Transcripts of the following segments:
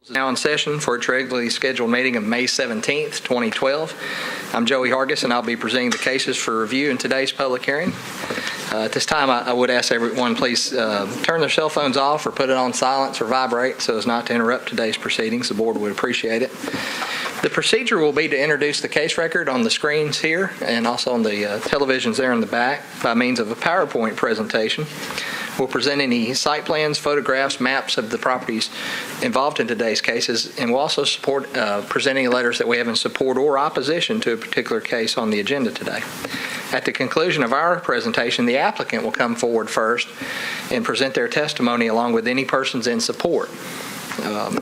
Now in session for its regularly scheduled meeting of May 17th, 2012. I'm Joey Hargis, and I'll be presenting the cases for review in today's public hearing. At this time, I would ask everyone please turn their cell phones off or put it on silence or vibrate so as not to interrupt today's proceedings. The board would appreciate it. The procedure will be to introduce the case record on the screens here and also on the televisions there in the back by means of a PowerPoint presentation. We'll present any site plans, photographs, maps of the properties involved in today's cases, and we'll also support presenting letters that we have in support or opposition to a particular case on the agenda today. At the conclusion of our presentation, the applicant will come forward first and present their testimony along with any persons in support.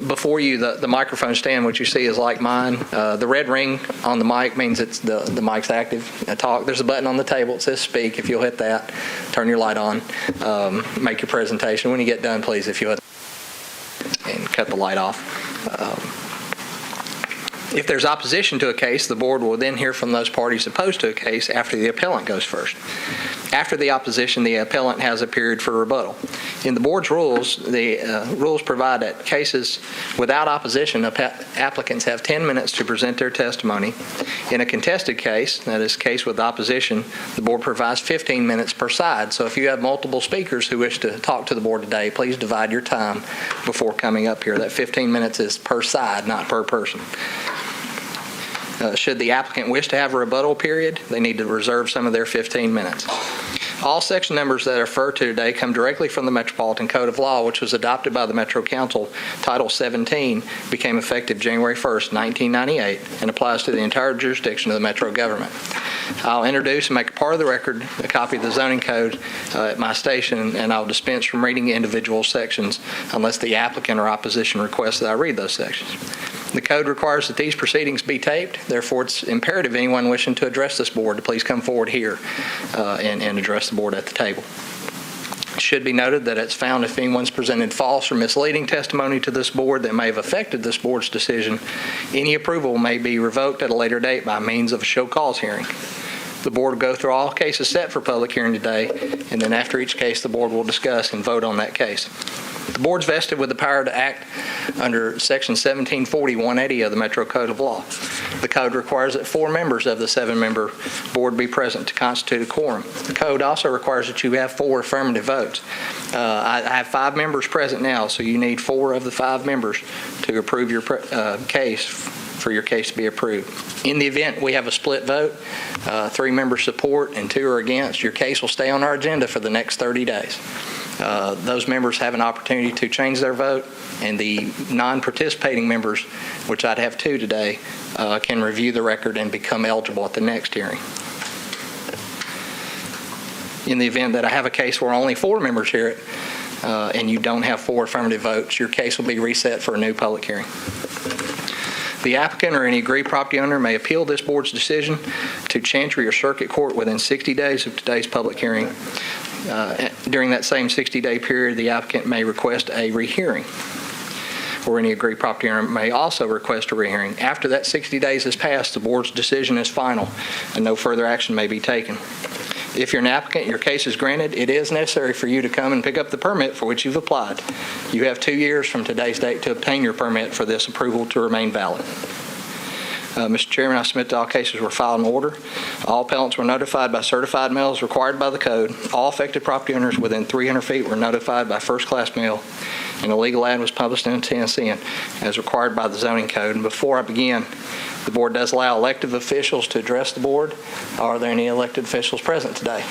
Before you, the microphone stand, what you see is like mine. The red ring on the mic means it's the mic's active. There's a button on the table that says speak. If you'll hit that, turn your light on, make your presentation. When you get done, please, if you hit and cut the light off. If there's opposition to a case, the board will then hear from those parties opposed to a case after the appellant goes first. After the opposition, the appellant has a period for rebuttal. In the board's rules, the rules provide that cases without opposition, applicants have 10 minutes to present their testimony. In a contested case, that is case with opposition, the board provides 15 minutes per side. So if you have multiple speakers who wish to talk to the board today, please divide your time before coming up here. That 15 minutes is per side, not per person. Should the applicant wish to have a rebuttal period, they need to reserve some of their 15 minutes. All section numbers that are referred to today come directly from the Metropolitan Code of Law, which was adopted by the Metro Council. Title 17 became effective January 1st, 1998, and applies to the entire jurisdiction of the Metro government. I'll introduce and make a part of the record a copy of the zoning code at my station, and I'll dispense from reading individual sections unless the applicant or opposition requests that I read those sections. The code requires that these proceedings be taped. Therefore, it's imperative anyone wishing to address this board to please come forward here and address the board at the table. It should be noted that it's found if anyone's presented false or misleading testimony to this board that may have affected this board's decision, any approval may be revoked at a later date by means of a show cause hearing. The board will go through all cases set for public hearing today, and then after each case, the board will discuss and vote on that case. The board's vested with the power to act under Section 1740-180 of the Metro Code of Law. The code requires that 4 members of the 7-member board be present to constitute a quorum. The code also requires that you have 4 affirmative votes. I have 5 members present now, so you need 4 of the 5 members to approve your case, for your case to be approved. In the event we have a split vote, 3 members support and 2 are against, your case will stay on our agenda for the next 30 days. Those members have an opportunity to change their vote, and the non-participating members, which I'd have 2 today, can review the record and become eligible at the next hearing. In the event that I have a case where only 4 members hear it, and you don't have 4 affirmative votes, your case will be reset for a new public hearing. The applicant or any aggrieved property owner may appeal this board's decision to Chancery or Circuit Court within 60 days of today's public hearing. During that same 60-day period, the applicant may request a rehearing, or any aggrieved property owner may also request a rehearing. After that 60 days has passed, the board's decision is final, and no further action may be taken. If you're an applicant, your case is granted, it is necessary for you to come and pick up the permit for which you've applied. You have 2 years from today's date to obtain your permit for this approval to remain valid. Mr. Chairman, I submit that all cases were filed in order. All appellants were notified by certified mail as required by the code. All affected property owners within 300 feet were notified by first-class mail, and a legal ad was published in the Tennessean as required by the zoning code. And before I begin, the board does allow elected officials to address the board. Are there any elected officials present today?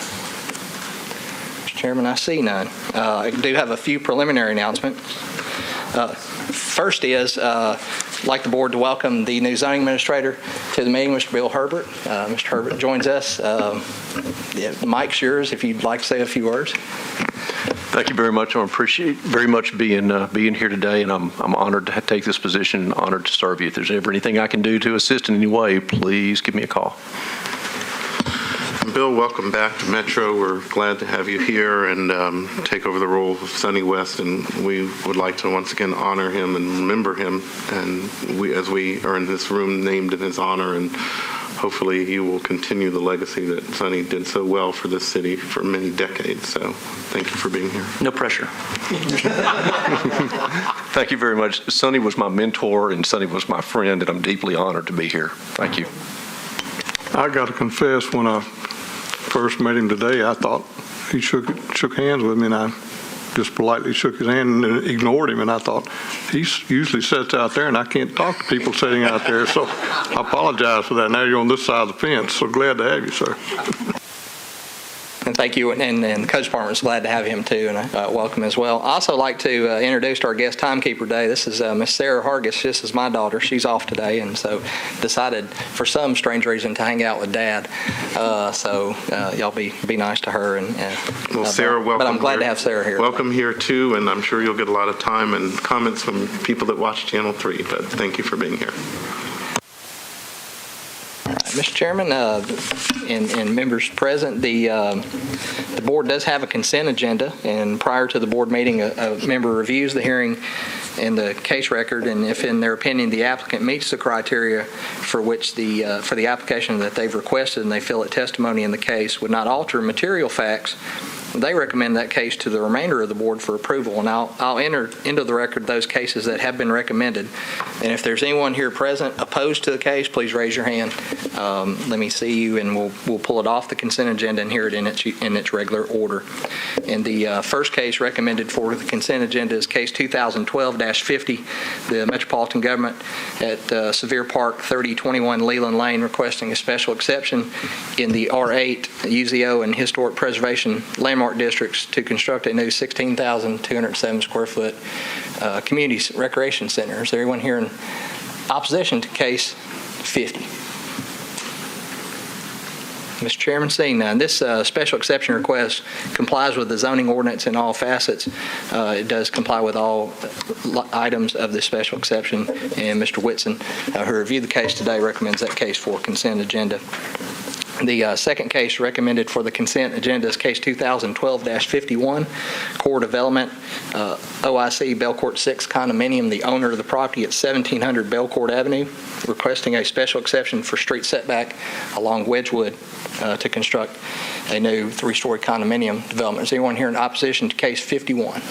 Mr. Chairman, I see none. I do have a few preliminary announcements. First is, I'd like the board to welcome the new zoning administrator to the meeting, Mr. Bill Herbert. Mr. Herbert joins us. The mic's yours if you'd like to say a few words. Thank you very much. I appreciate very much being here today, and I'm honored to take this position and honored to serve you. If there's ever anything I can do to assist in any way, please give me a call. Bill, welcome back to Metro. We're glad to have you here and take over the role of Sonny West, and we would like to once again honor him and remember him, and as we are in this room named in his honor, and hopefully he will continue the legacy that Sonny did so well for this city for many decades. So thank you for being here. No pressure. Thank you very much. Sonny was my mentor, and Sonny was my friend, and I'm deeply honored to be here. Thank you. I got to confess, when I first met him today, I thought he shook hands with me, and I just politely shook his hand and ignored him, and I thought, he usually sits out there, and I can't talk to people sitting out there, so I apologize for that. Now you're on this side of the fence, so glad to have you, sir. And thank you, and the Coach Department's glad to have him too, and I welcome as well. I also like to introduce our guest timekeeper today. This is Miss Sarah Hargis. This is my daughter. She's off today, and so decided for some strange reason to hang out with Dad. So y'all be nice to her. Well, Sarah, welcome. But I'm glad here. to have Sarah here. Welcome here too, and I'm sure you'll get a lot of time and comments from people that watch Channel 3. But thank you for being here. Mr. Chairman, and members present, the board does have a consent agenda, and prior to the board meeting, a member reviews the hearing and the case record, and if in their opinion the applicant meets the criteria for which for the application that they've requested, and they feel that testimony in the case would not alter material facts, they recommend that case to the remainder of the board for approval, and I'll enter into the record those cases that have been recommended. And if there's anyone here present opposed to the case, please raise your hand. Let me see you, and we'll pull it off the consent agenda and hear it in its regular order. And the first case recommended for the consent agenda is case 2012-50, the Metropolitan Government at Sevier Park, 3021 Leland Lane, requesting a special exception in the R8 UZO and Historic Preservation Landmark Districts to construct a new 16,207 square foot community recreation center. Is there anyone here in opposition to case 50? Mr. Chairman, seeing none, this special exception request complies with the zoning ordinance in all facets. It does comply with all items of the special exception, and Mr. Whitson, who reviewed the case today, recommends that case for consent agenda. The second case recommended for the consent agenda is case 2012-51, Core Development, OIC Belcourt 6 condominium, the owner of the property at 1700 Belcourt Avenue, requesting a special exception for street setback along Wedgewood to construct a new 3-story condominium development. Is anyone here in opposition to case 51?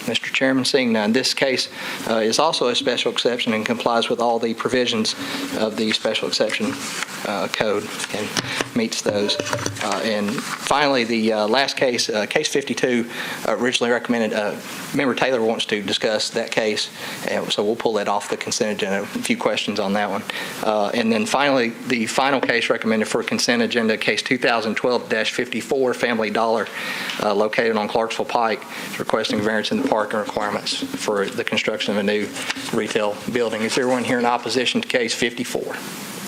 Mr. Chairman, seeing none, this case is also a special exception and complies with all the provisions of the special exception code and meets those. And finally, the last case, case 52, originally recommended, Member Taylor wants to discuss that case, and so we'll pull that off the consent agenda. A few questions on that one. And then finally, the final case recommended for consent agenda, case 2012-54, Family Dollar, located on Clarksville Pike, requesting variance in the parking requirements for the construction of a new retail building. Is there anyone here in opposition to case 54?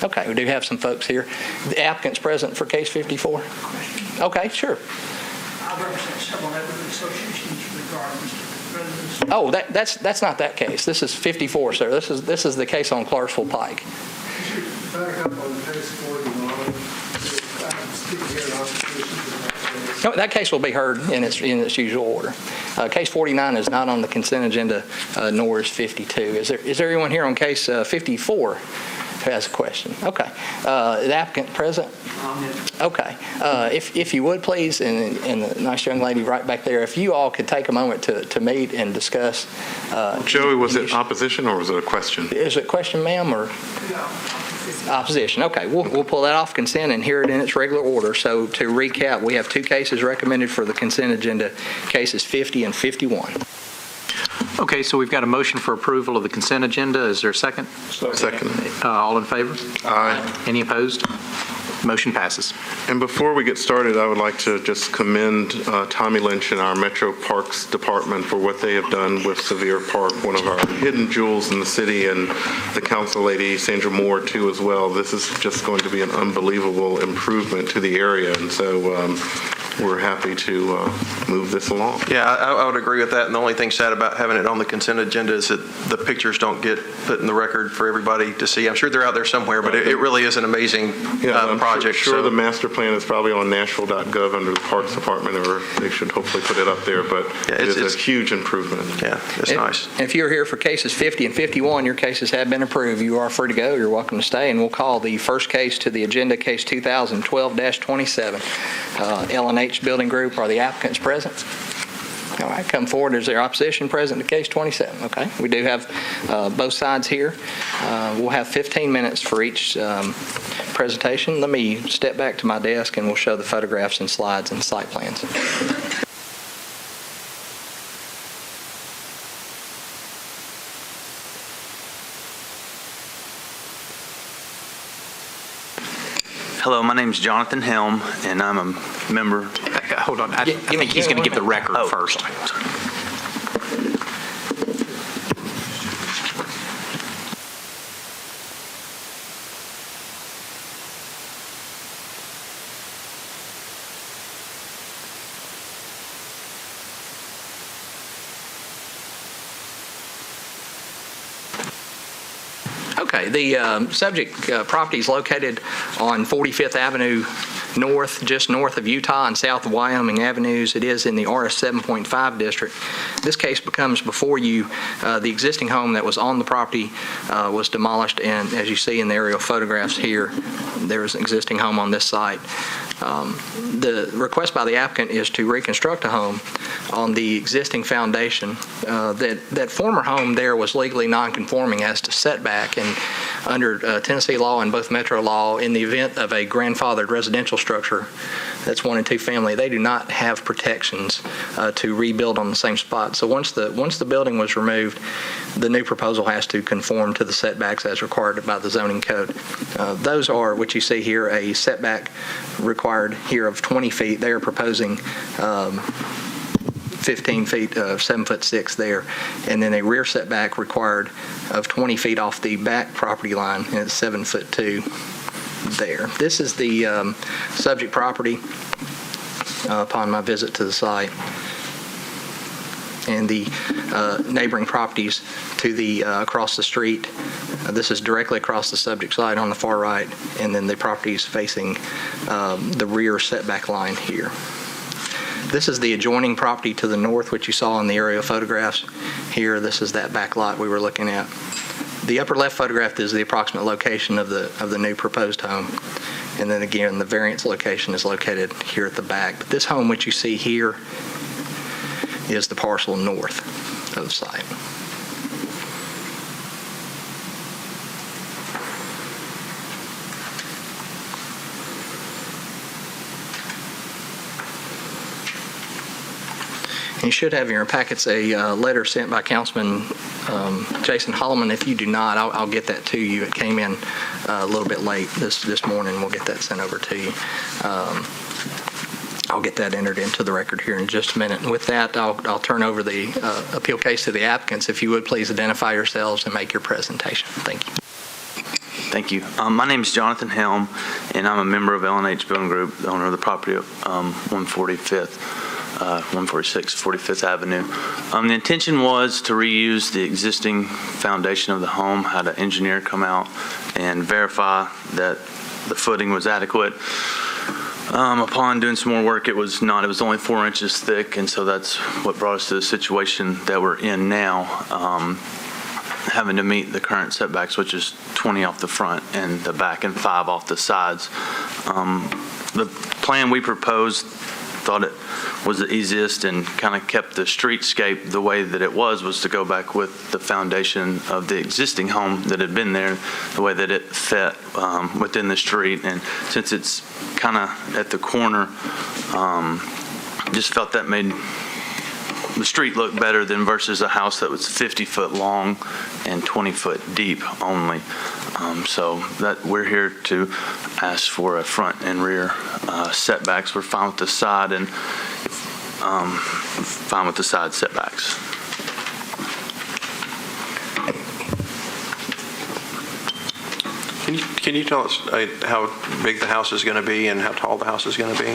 Okay, we do have some folks here. The applicant's present for case 54? Okay, sure. I represent several neighborhood associations regarding residents. Oh, that's not that case. This is 54, sir. This is the case on Clarksville Pike. Back up on case 49. I'm speaking here in opposition to that. No, that case will be heard in its usual order. Case 49 is not on the consent agenda, nor is 52. Is there anyone here on case 54 who has a question? Okay. The applicant present? Okay. If you would, please, and the nice young lady right back there, if you all could take a moment to meet and discuss. Joey, was it opposition or was it a question? Is it a question, ma'am, or? Opposition. Okay, we'll pull that off consent and hear it in its regular order. So to recap, we have two cases recommended for the consent agenda, cases 50 and 51. Okay, so we've got a motion for approval of the consent agenda. Is there a second? Second. All in favor? Aye. Any opposed? Motion passes. And before we get started, I would like to just commend Tommy Lynch and our Metro Parks Department for what they have done with Sevier Park, one of our hidden jewels in the city, and the council lady, Sandra Moore, too, as well. This is just going to be an unbelievable improvement to the area, and so we're happy to move this along. Yeah, I would agree with that. And the only thing sad about having it on the consent agenda is that the pictures don't get put in the record for everybody to see. I'm sure they're out there somewhere, but it really is an amazing project. I'm sure the master plan is probably on nashville.gov under the Parks Department, or they should hopefully put it up there, but yeah, it's a huge improvement. Yeah, it's nice. And if you're here for cases 50 and 51, your cases have been approved. You are free to go. You're welcome to stay, and we'll call the first case to the agenda, case 2012-27. L&H Building Group, are the applicants present? All right, come forward. Is there opposition present to case 27? Okay, we do have both sides here. We'll have 15 minutes for each presentation. Let me step back to my desk and we'll show the photographs and slides and site plans. Hello, my name's Jonathan Helm, and I'm a member. Hold on, I think he's going to give the record first. Okay, the subject property is located on 45th Avenue North, just north of Utah and south of Wyoming Avenues. It is in the RS 7.5 district. This case becomes before you. The existing home that was on the property was demolished, and as you see in the aerial photographs here, there's an existing home on this site. The request by the applicant is to reconstruct a home on the existing foundation. That former home there was legally non-conforming as to setback, and under Tennessee law and both Metro law, in the event of a grandfathered residential structure that's 1 and 2 family, they do not have protections to rebuild on the same spot. So once the building was removed, the new proposal has to conform to the setbacks as required by the zoning code. Those are what you see here, a setback required here of 20 feet. They are proposing 15 feet, 7'6" there, and then a rear setback required of 20 feet off the back property line, and it's 7'2" there. This is the subject property upon my visit to the site, and the neighboring properties to the across the street. This is directly across the subject site on the far right, and then the properties facing the rear setback line here. This is the adjoining property to the north, which you saw in the aerial photographs here. This is that back lot we were looking at. The upper left photograph is the approximate location of the new proposed home. And then again, the variance location is located here at the back. But this home, which you see here, is the parcel north of the site. You should have in your packets a letter sent by Councilman Jason Holloman. If you do not, I'll get that to you. It came in a little bit late this morning. We'll get that sent over to you. I'll get that entered into the record here in just a minute. And with that, I'll turn over the appeal case to the applicants. If you would, please identify yourselves and make your presentation. Thank you. Thank you. My name is Jonathan Helm, and I'm a member of L&H Building Group, the owner of the property at 146 Avenue. The intention was to reuse the existing foundation of the home, had an engineer come out and verify that the footing was adequate. Upon doing some more work, it was not. It was only 4 inches thick, and so that's what brought us to the situation that we're in now, having to meet the current setbacks, which is 20 off the front and the back and 5 off the sides. The plan we proposed, thought it was the easiest and kind of kept the streetscape the way that it was to go back with the foundation of the existing home that had been there, the way that it fit within the street. And since it's kind of at the corner, just felt that made the street look better than versus a house that was 50 foot long and 20 foot deep only. So that we're here to ask for a front and rear setbacks. We're fine with the side and fine with the side setbacks. Can you tell us how big the house is going to be and how tall the house is going to be?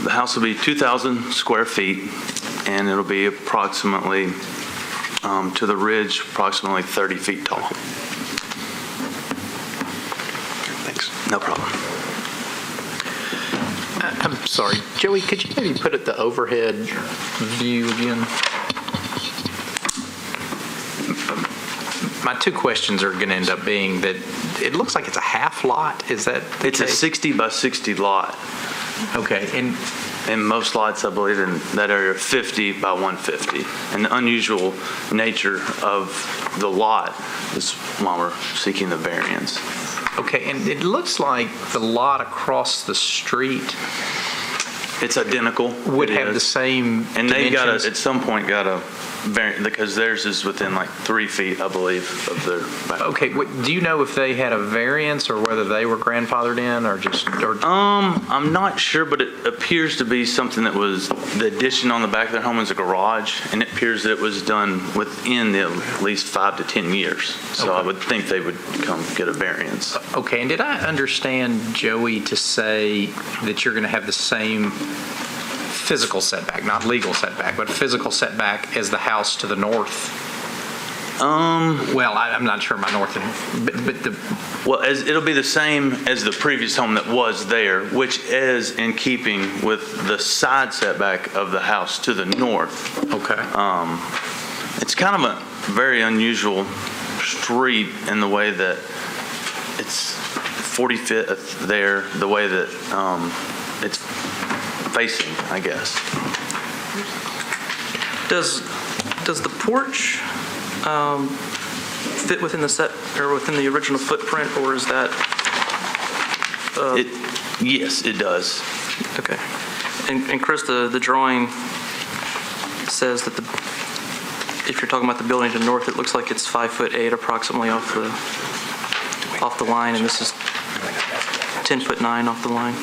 The house will be 2,000 square feet, and it'll be approximately, to the ridge, approximately 30 feet tall. Thanks. No problem. I'm sorry, Joey, could you maybe put it the overhead view again? My two questions are going to end up being that it looks like it's a half lot. Is that the It's case? a 60 by 60 lot. Okay, and and most lots, I believe, in that area are 50 by 150. And the unusual nature of the lot is why we're seeking the variance. Okay, and it looks like the lot across the street It's identical. would It have the is. same And they dimensions. at some point got a variance, because theirs is within like 3 feet, I believe, of their back. Okay, do you know if they had a variance or whether they were grandfathered in or just, or, I'm not sure, but it appears to be something that was, the addition on the back of their home is a garage, and it appears that it was done within at least 5 to 10 years. So I would think they would come get a variance. okay, and did I understand, Joey, to say that you're going to have the same physical setback, not legal setback, but physical setback as the house to the north? Well, I'm not sure my north, but the, Well, it'll be the same as the previous home that was there, which is in keeping with the side setback of the house to the north. okay. It's kind of a very unusual street in the way that it's 45th there, the way that it's facing, I guess. Does the porch fit within the set, or within the original footprint, or is that? Yes, it does. Okay. And Chris, the drawing says that if you're talking about the building to the north, it looks like it's 5'8" approximately off the line, and this is 10'9" off the line.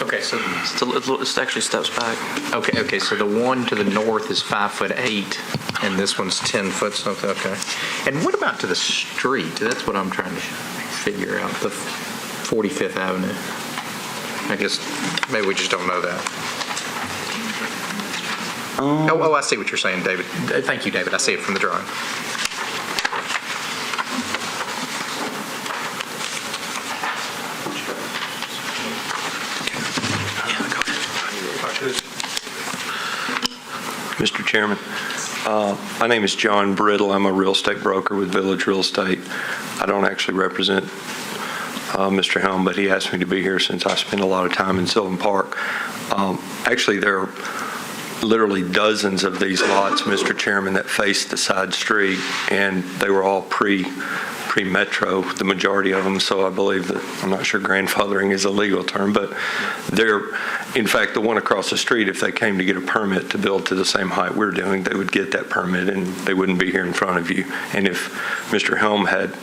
Okay, so, It actually steps back. okay, so the one to the north is 5'8", and this one's 10 foot something, okay. And what about to the street? That's what I'm trying to figure out, the 45th Avenue. I guess maybe we just don't know that. Oh, I see what you're saying, David. Thank you, David. I see it from the drawing. Mr. Chairman, my name is John Brittle. I'm a real estate broker with Village Real Estate. I don't actually represent Mr. Helm, but he asked me to be here since I spend a lot of time in Sylvan Park. Actually, there are literally dozens of these lots, Mr. Chairman, that face the side street, and they were all pre-metro, the majority of them, so I believe that, I'm not sure grandfathering is a legal term, but they're, in fact, the one across the street, if they came to get a permit to build to the same height we're doing, they would get that permit and they wouldn't be here in front of you. And if Mr. Helm had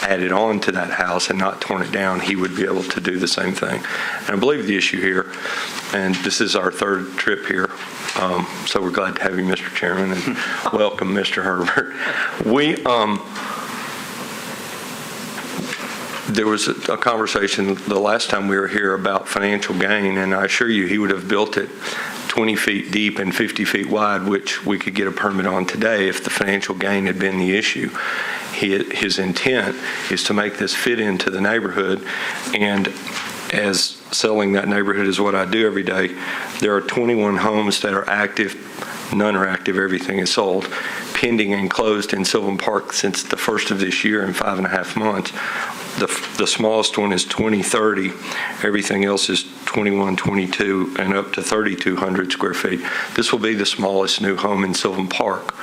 added on to that house and not torn it down, he would be able to do the same thing. And I believe the issue here, and this is our third trip here, so we're glad to have you, Mr. Chairman, and welcome, Mr. Herbert. There was a conversation the last time we were here about financial gain, and I assure you he would have built it 20 feet deep and 50 feet wide, which we could get a permit on today if the financial gain had been the issue. His intent is to make this fit into the neighborhood, and as selling that neighborhood is what I do every day, there are 21 homes that are active. None are active. Everything is sold, pending and closed in Sylvan Park since the first of this year in 5.5 months. The smallest one is 2030. Everything else is 21, 22, and up to 3,200 square feet. This will be the smallest new home in Sylvan Park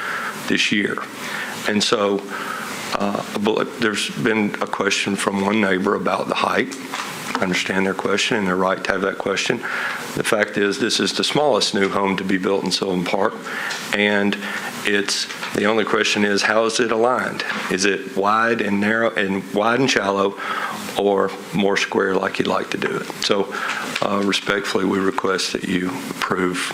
this year. And so there's been a question from one neighbor about the height. I understand their question, and they're right to have that question. The fact is, this is the smallest new home to be built in Sylvan Park, and the only question is, how is it aligned? Is it wide and narrow, and wide and shallow, or more square like you'd like to do it? So respectfully, we request that you approve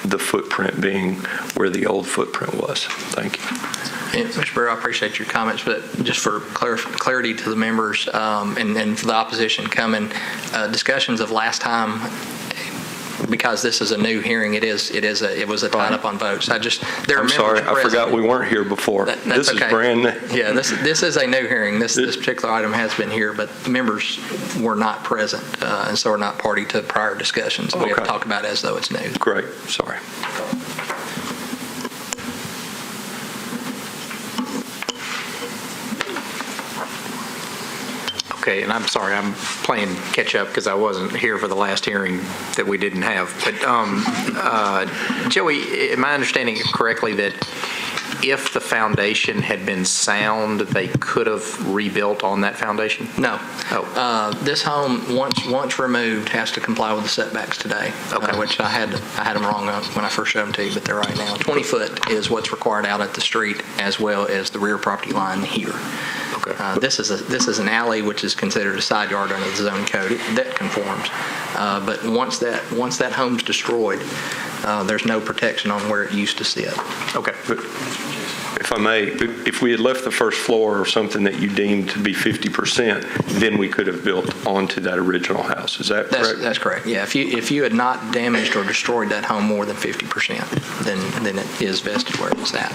the footprint being where the old footprint was. Thank you. Yeah, Mr. Burr, I appreciate your comments, but just for clarity to the members and for the opposition coming, discussions of last time, because this is a new hearing, it was a tied up on votes. There are I'm members sorry, I present. forgot we weren't here before. That's This is okay. brand new. Yeah, this is a new hearing. This particular item has been here, but the members were not present, and so are not party to prior discussions. We have to Okay. talk about it as though it's new. Great, sorry. Okay, and I'm sorry, I'm playing catch-up because I wasn't here for the last hearing that we didn't have. But Joey, am I understanding it correctly that if the foundation had been sound, they could have rebuilt on that foundation? No. Oh. This home, once removed, has to comply with the setbacks today, Okay. which I had them wrong when I first showed them to you, but they're right now. 20 foot is what's required out at the street, as well as the rear property line here. Okay. This is an alley, which is considered a side yard under the zoning code. That conforms. But once that home's destroyed, there's no protection on where it used to sit. Okay. If I may, if we had left the first floor or something that you deemed to be 50%, then we could have built onto that original house. Is that correct? That's correct. Yeah. If you had not damaged or destroyed that home more than 50%, then it is vested where it's at.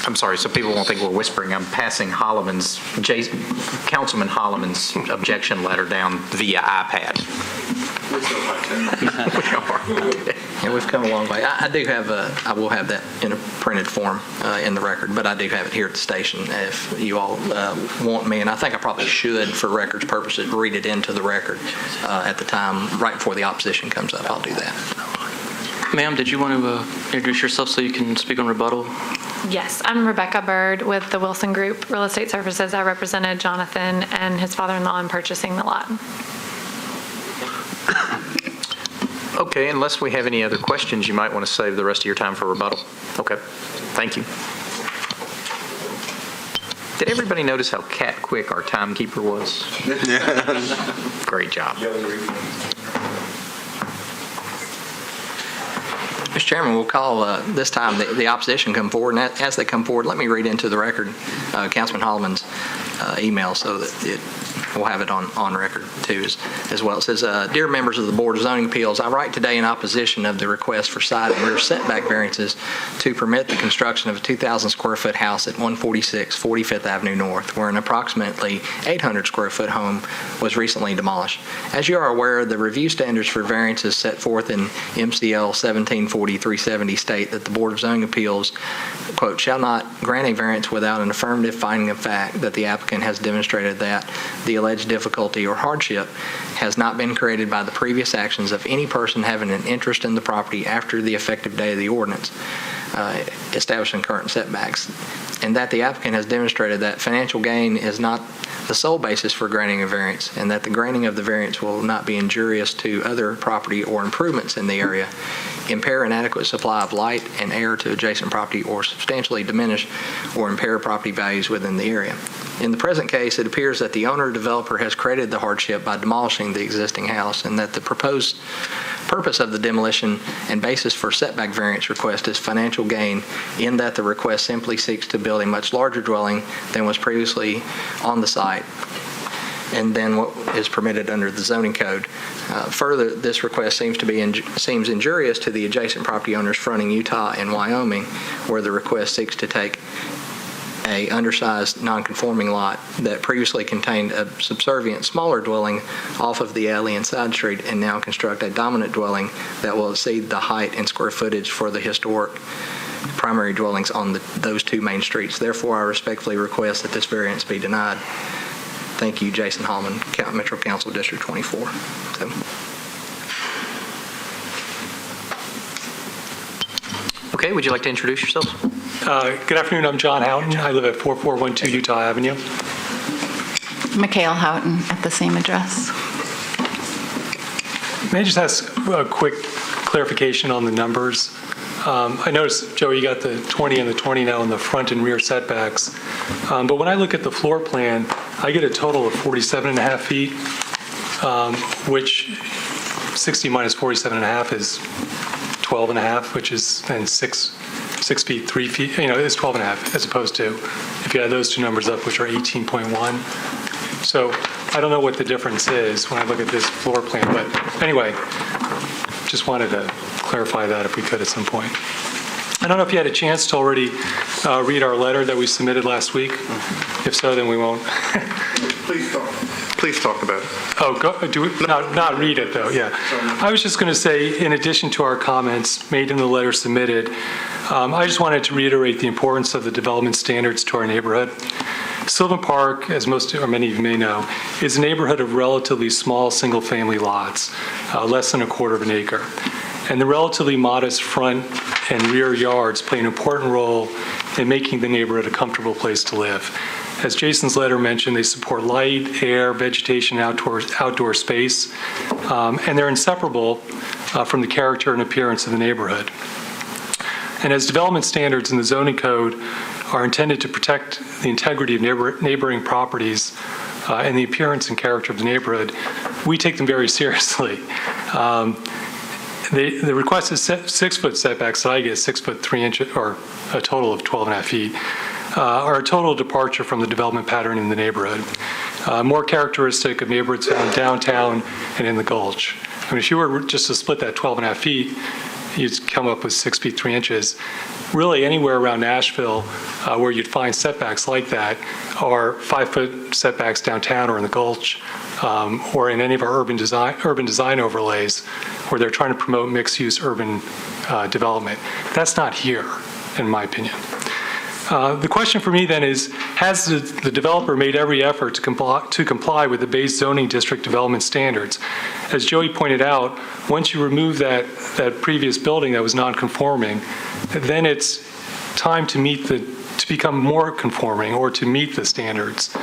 I'm sorry, so people won't think we're whispering. I'm passing Councilman Holloman's objection letter down via iPad. We are. Yeah, we've come a long way. I will have that in a printed form in the record, but I do have it here at the station if you all want me, and I think I probably should, for records purposes, read it into the record at the time, right before the opposition comes up. I'll do that. Ma'am, did you want to introduce yourself so you can speak on rebuttal? Yes, I'm Rebecca Bird with the Wilson Group Real Estate Services. I represented Jonathan and his father-in-law in purchasing the lot. Okay, unless we have any other questions, you might want to save the rest of your time for rebuttal. Okay, thank you. Did everybody notice how cat quick our timekeeper was? Great job. Mr. Chairman, we'll call this time the opposition come forward, and as they come forward, let me read into the record Councilman Holloman's email so that we'll have it on record too as well. It says, "Dear members of the Board of Zoning Appeals, I write today in opposition of the request for side and rear setback variances to permit the construction of a 2,000 square foot house at 146 45th Avenue North, where an approximately 800 square foot home was recently demolished. As you are aware, the review standards for variances set forth in MCL 1740-370 state that the Board of Zoning Appeals, quote, shall not grant a variance without an affirmative finding of fact that the applicant has demonstrated that the alleged difficulty or hardship has not been created by the previous actions of any person having an interest in the property after the effective date of the ordinance establishing current setbacks, and that the applicant has demonstrated that financial gain is not the sole basis for granting a variance, and that the granting of the variance will not be injurious to other property or improvements in the area, impair an adequate supply of light and air to adjacent property, or substantially diminish or impair property values within the area. In the present case, it appears that the owner developer has created the hardship by demolishing the existing house, and that the proposed purpose of the demolition and basis for setback variance request is financial gain, in that the request simply seeks to build a much larger dwelling than was previously on the site and then what is permitted under the zoning code. Further, this request seems injurious to the adjacent property owners fronting Utah and Wyoming, where the request seeks to take a undersized non-conforming lot that previously contained a subservient smaller dwelling off of the alley and side street, and now construct a dominant dwelling that will exceed the height and square footage for the historic primary dwellings on those two main streets. Therefore, I respectfully request that this variance be denied. Thank you, Jason Hallman, Metro Council District 24. Okay, would you like to introduce yourself? Good afternoon, I'm John Houghton. I live at 4412 Utah Avenue. Mikhail Houghton at the same address. May I just ask a quick clarification on the numbers? I noticed, Joe, you got the 20 and the 20 now in the front and rear setbacks. But when I look at the floor plan, I get a total of 47 and a half feet, which 60 minus 47 and a half is 12 and a half, which is then 6 feet, 3 feet, it's 12 and a half, as opposed to if you add those two numbers up, which are 18.1. So I don't know what the difference is when I look at this floor plan, but anyway, just wanted to clarify that if we could at some point. I don't know if you had a chance to already read our letter that we submitted last week. If so, then we won't. Please don't. Please talk about it. Oh, not read it, though, yeah. I was just going to say, in addition to our comments made in the letter submitted, I just wanted to reiterate the importance of the development standards to our neighborhood. Sylvan Park, as most or many of you may know, is a neighborhood of relatively small single-family lots, less than a quarter of an acre. And the relatively modest front and rear yards play an important role in making the neighborhood a comfortable place to live. As Jason's letter mentioned, they support light, air, vegetation, outdoor space, and they're inseparable from the character and appearance of the neighborhood. And as development standards in the zoning code are intended to protect the integrity of neighboring properties and the appearance and character of the neighborhood, we take them very seriously. The requested 6-foot setbacks that I get, 6 foot 3 inches, or a total of 12.5 feet, are a total departure from the development pattern in the neighborhood, more characteristic of neighborhoods found downtown and in the Gulch. I mean, if you were just to split that 12.5 feet, you'd come up with 6 feet 3 inches. Really, anywhere around Nashville where you'd find setbacks like that are 5-foot setbacks downtown or in the Gulch, or in any of our urban design overlays where they're trying to promote mixed-use urban development. That's not here, in my opinion. The question for me then is, has the developer made every effort to comply with the base zoning district development standards? As Joey pointed out, once you remove that previous building that was non-conforming, then it's time to become more conforming or to meet the standards.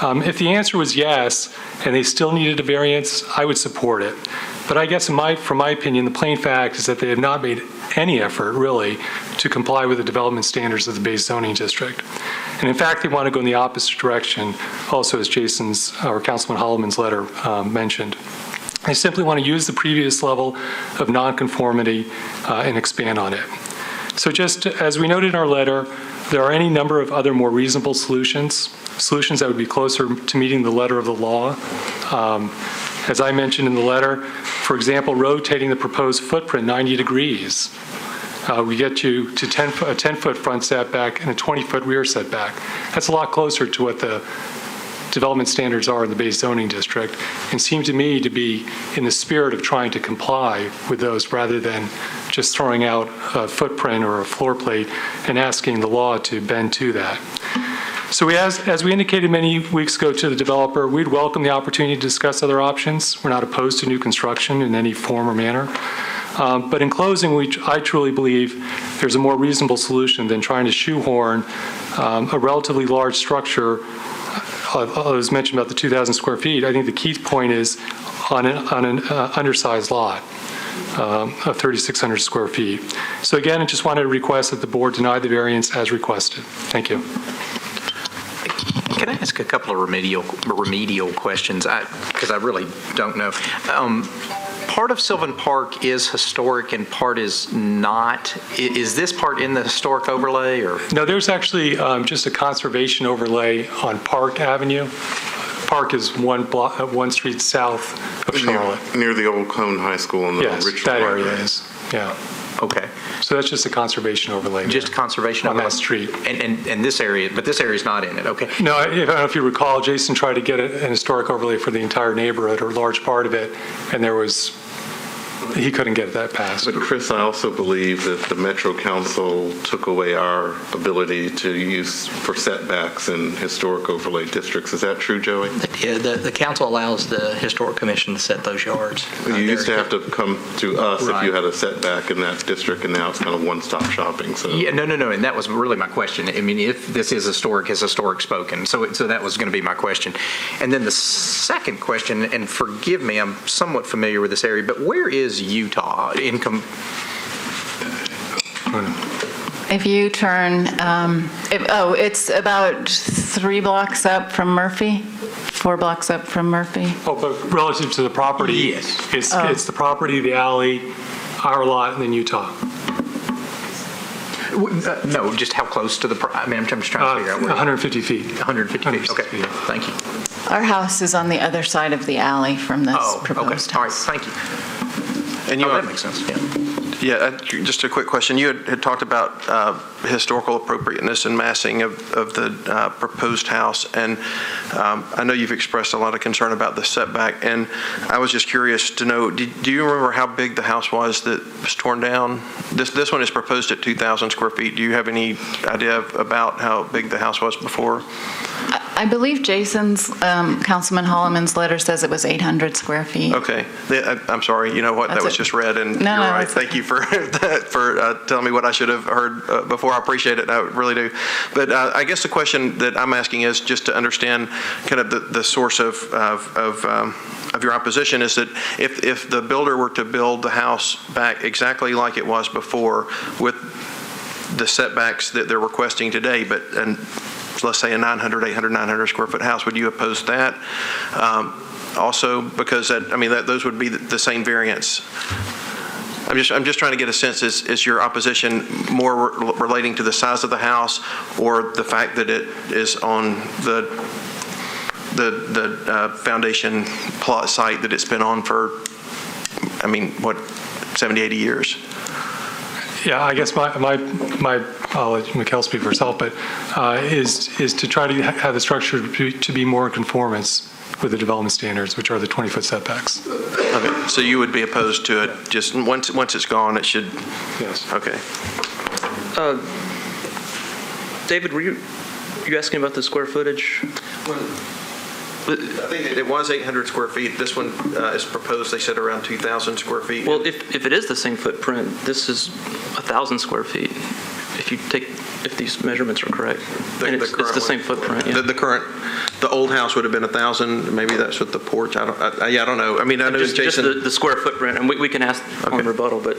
If the answer was yes, and they still needed a variance, I would support it. But I guess from my opinion, the plain fact is that they have not made any effort, really, to comply with the development standards of the base zoning district. And in fact, they want to go in the opposite direction, also as Jason's or Councilman Holloman's letter mentioned. They simply want to use the previous level of nonconformity and expand on it. So just as we noted in our letter, there are any number of other more reasonable solutions that would be closer to meeting the letter of the law. As I mentioned in the letter, for example, rotating the proposed footprint 90 degrees. We get you to a 10-foot front setback and a 20-foot rear setback. That's a lot closer to what the development standards are in the base zoning district, and seem to me to be in the spirit of trying to comply with those rather than just throwing out a footprint or a floor plate and asking the law to bend to that. So as we indicated many weeks ago to the developer, we'd welcome the opportunity to discuss other options. We're not opposed to new construction in any form or manner. But in closing, I truly believe there's a more reasonable solution than trying to shoehorn a relatively large structure. I was mentioned about the 2,000 square feet. I think the key point is on an undersized lot of 3,600 square feet. So again, I just wanted to request that the board deny the variance as requested. Thank you. Can I ask a couple of remedial questions? Because I really don't know. Part of Sylvan Park is historic and part is not. Is this part in the historic overlay? Or? No, there's actually just a conservation overlay on Park Avenue. Park is one street south of Charlotte. Near the old Cone High School and the Richard that area is, yeah. Okay. So that's just a conservation overlay. Just a conservation on overlay. that street. And this area, but this area is not in it, okay. No, I don't know if you recall, Jason tried to get an historic overlay for the entire neighborhood or a large part of it, and he couldn't get that passed. But Chris, I also believe that the Metro Council took away our ability to use for setbacks in historic overlay districts. Is that true, Joey? Yeah, the council allows the historic commission to set those yards. You used to have to come to us Right. if you had a setback in that district, and now it's kind of one-stop shopping. So Yeah, no, and that was really my question. I mean, if this is historic, has historic spoken? So that was going to be my question. And then the second question, and forgive me, I'm somewhat familiar with this area, but where is Utah If you turn, it's about 3 blocks up from Murphy, 4 blocks up from Murphy. Oh, but relative to the property, Yes. It's the property, the alley, our lot, and then Utah. No, just how close to I'm just trying to figure out where. 150 feet. 150 feet, okay. Thank you. Our house is on the other side of the alley from this proposed okay. All right, house. thank you. And that makes sense, yeah. Yeah, just a quick question. You had talked about historical appropriateness and massing of the proposed house, and I know you've expressed a lot of concern about the setback, and I was just curious to know, do you remember how big the house was that was torn down? This one is proposed at 2,000 square feet. Do you have any idea about how big the house was before? I believe Jason's, Councilman Holloman's letter says it was 800 square feet. Okay. I'm sorry. You know what? That was just read, and you're right. Thank you for telling me what I should have heard before. I appreciate it. I really do. But I guess the question that I'm asking is just to understand kind of the source of your opposition is that if the builder were to build the house back exactly like it was before with the setbacks that they're requesting today, and let's say a 900 square foot house, would you oppose that? Also, because those would be the same variance. I'm just trying to get a sense, is your opposition more relating to the size of the house or the fact that it is on the foundation plot site that it's been on for, 70, 80 years? Yeah, I guess my I'll let Mikkel speak for herself, but is to try to have the structure to be more in conformance with the development standards, which are the 20-foot setbacks. Okay, so you would be opposed to it, just once it's gone, it should? Yes. Okay. David, were you asking about the square footage? I think it was 800 square feet. This one is proposed, they said, around 2,000 square feet. Well, if it is the same footprint, this is 1,000 square feet. If these measurements are correct, it's the same footprint. Yeah. The old house would have been 1,000. Maybe that's with the porch. I don't know. I know just Jason. the square footprint, and we can ask on rebuttal, but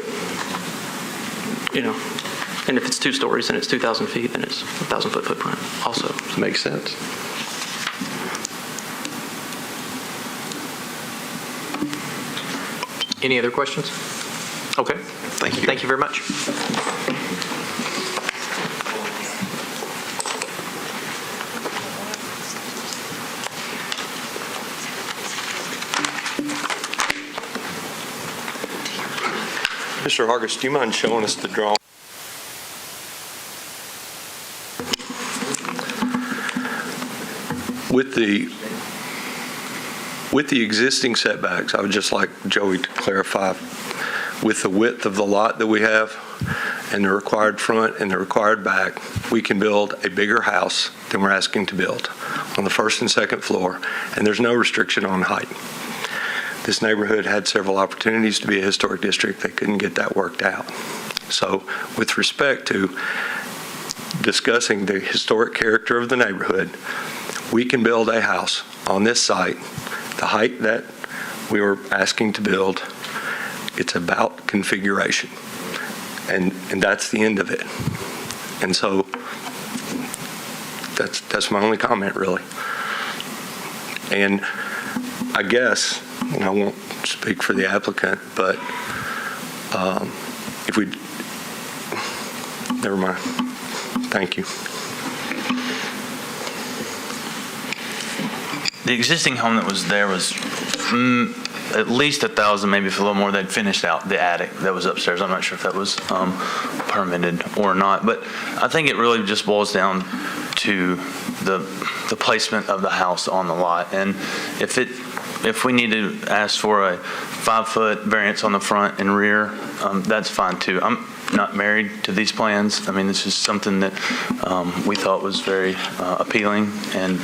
and if it's 2 stories and it's 2,000 feet, then it's 1,000 foot footprint. Also makes sense. Any other questions? Okay. Thank you. Thank you very much. Mr. Hargis, do you mind showing us the drawing? With the existing setbacks, I would just like Joey to clarify, with the width of the lot that we have and the required front and the required back, we can build a bigger house than we're asking to build on the first and second floor, and there's no restriction on height. This neighborhood had several opportunities to be a historic district. They couldn't get that worked out. So with respect to discussing the historic character of the neighborhood, we can build a house on this site, the height that we were asking to build. It's about configuration, and that's the end of it. And so that's my only comment, really. And I guess, and I won't speak for the applicant, but never mind. Thank you. The existing home that was there was at least 1,000, maybe a little more. They'd finished out the attic that was upstairs. I'm not sure if that was permitted or not, but I think it really just boils down to the placement of the house on the lot. And if we need to ask for a 5-foot variance on the front and rear, that's fine too. I'm not married to these plans. This is something that we thought was very appealing, and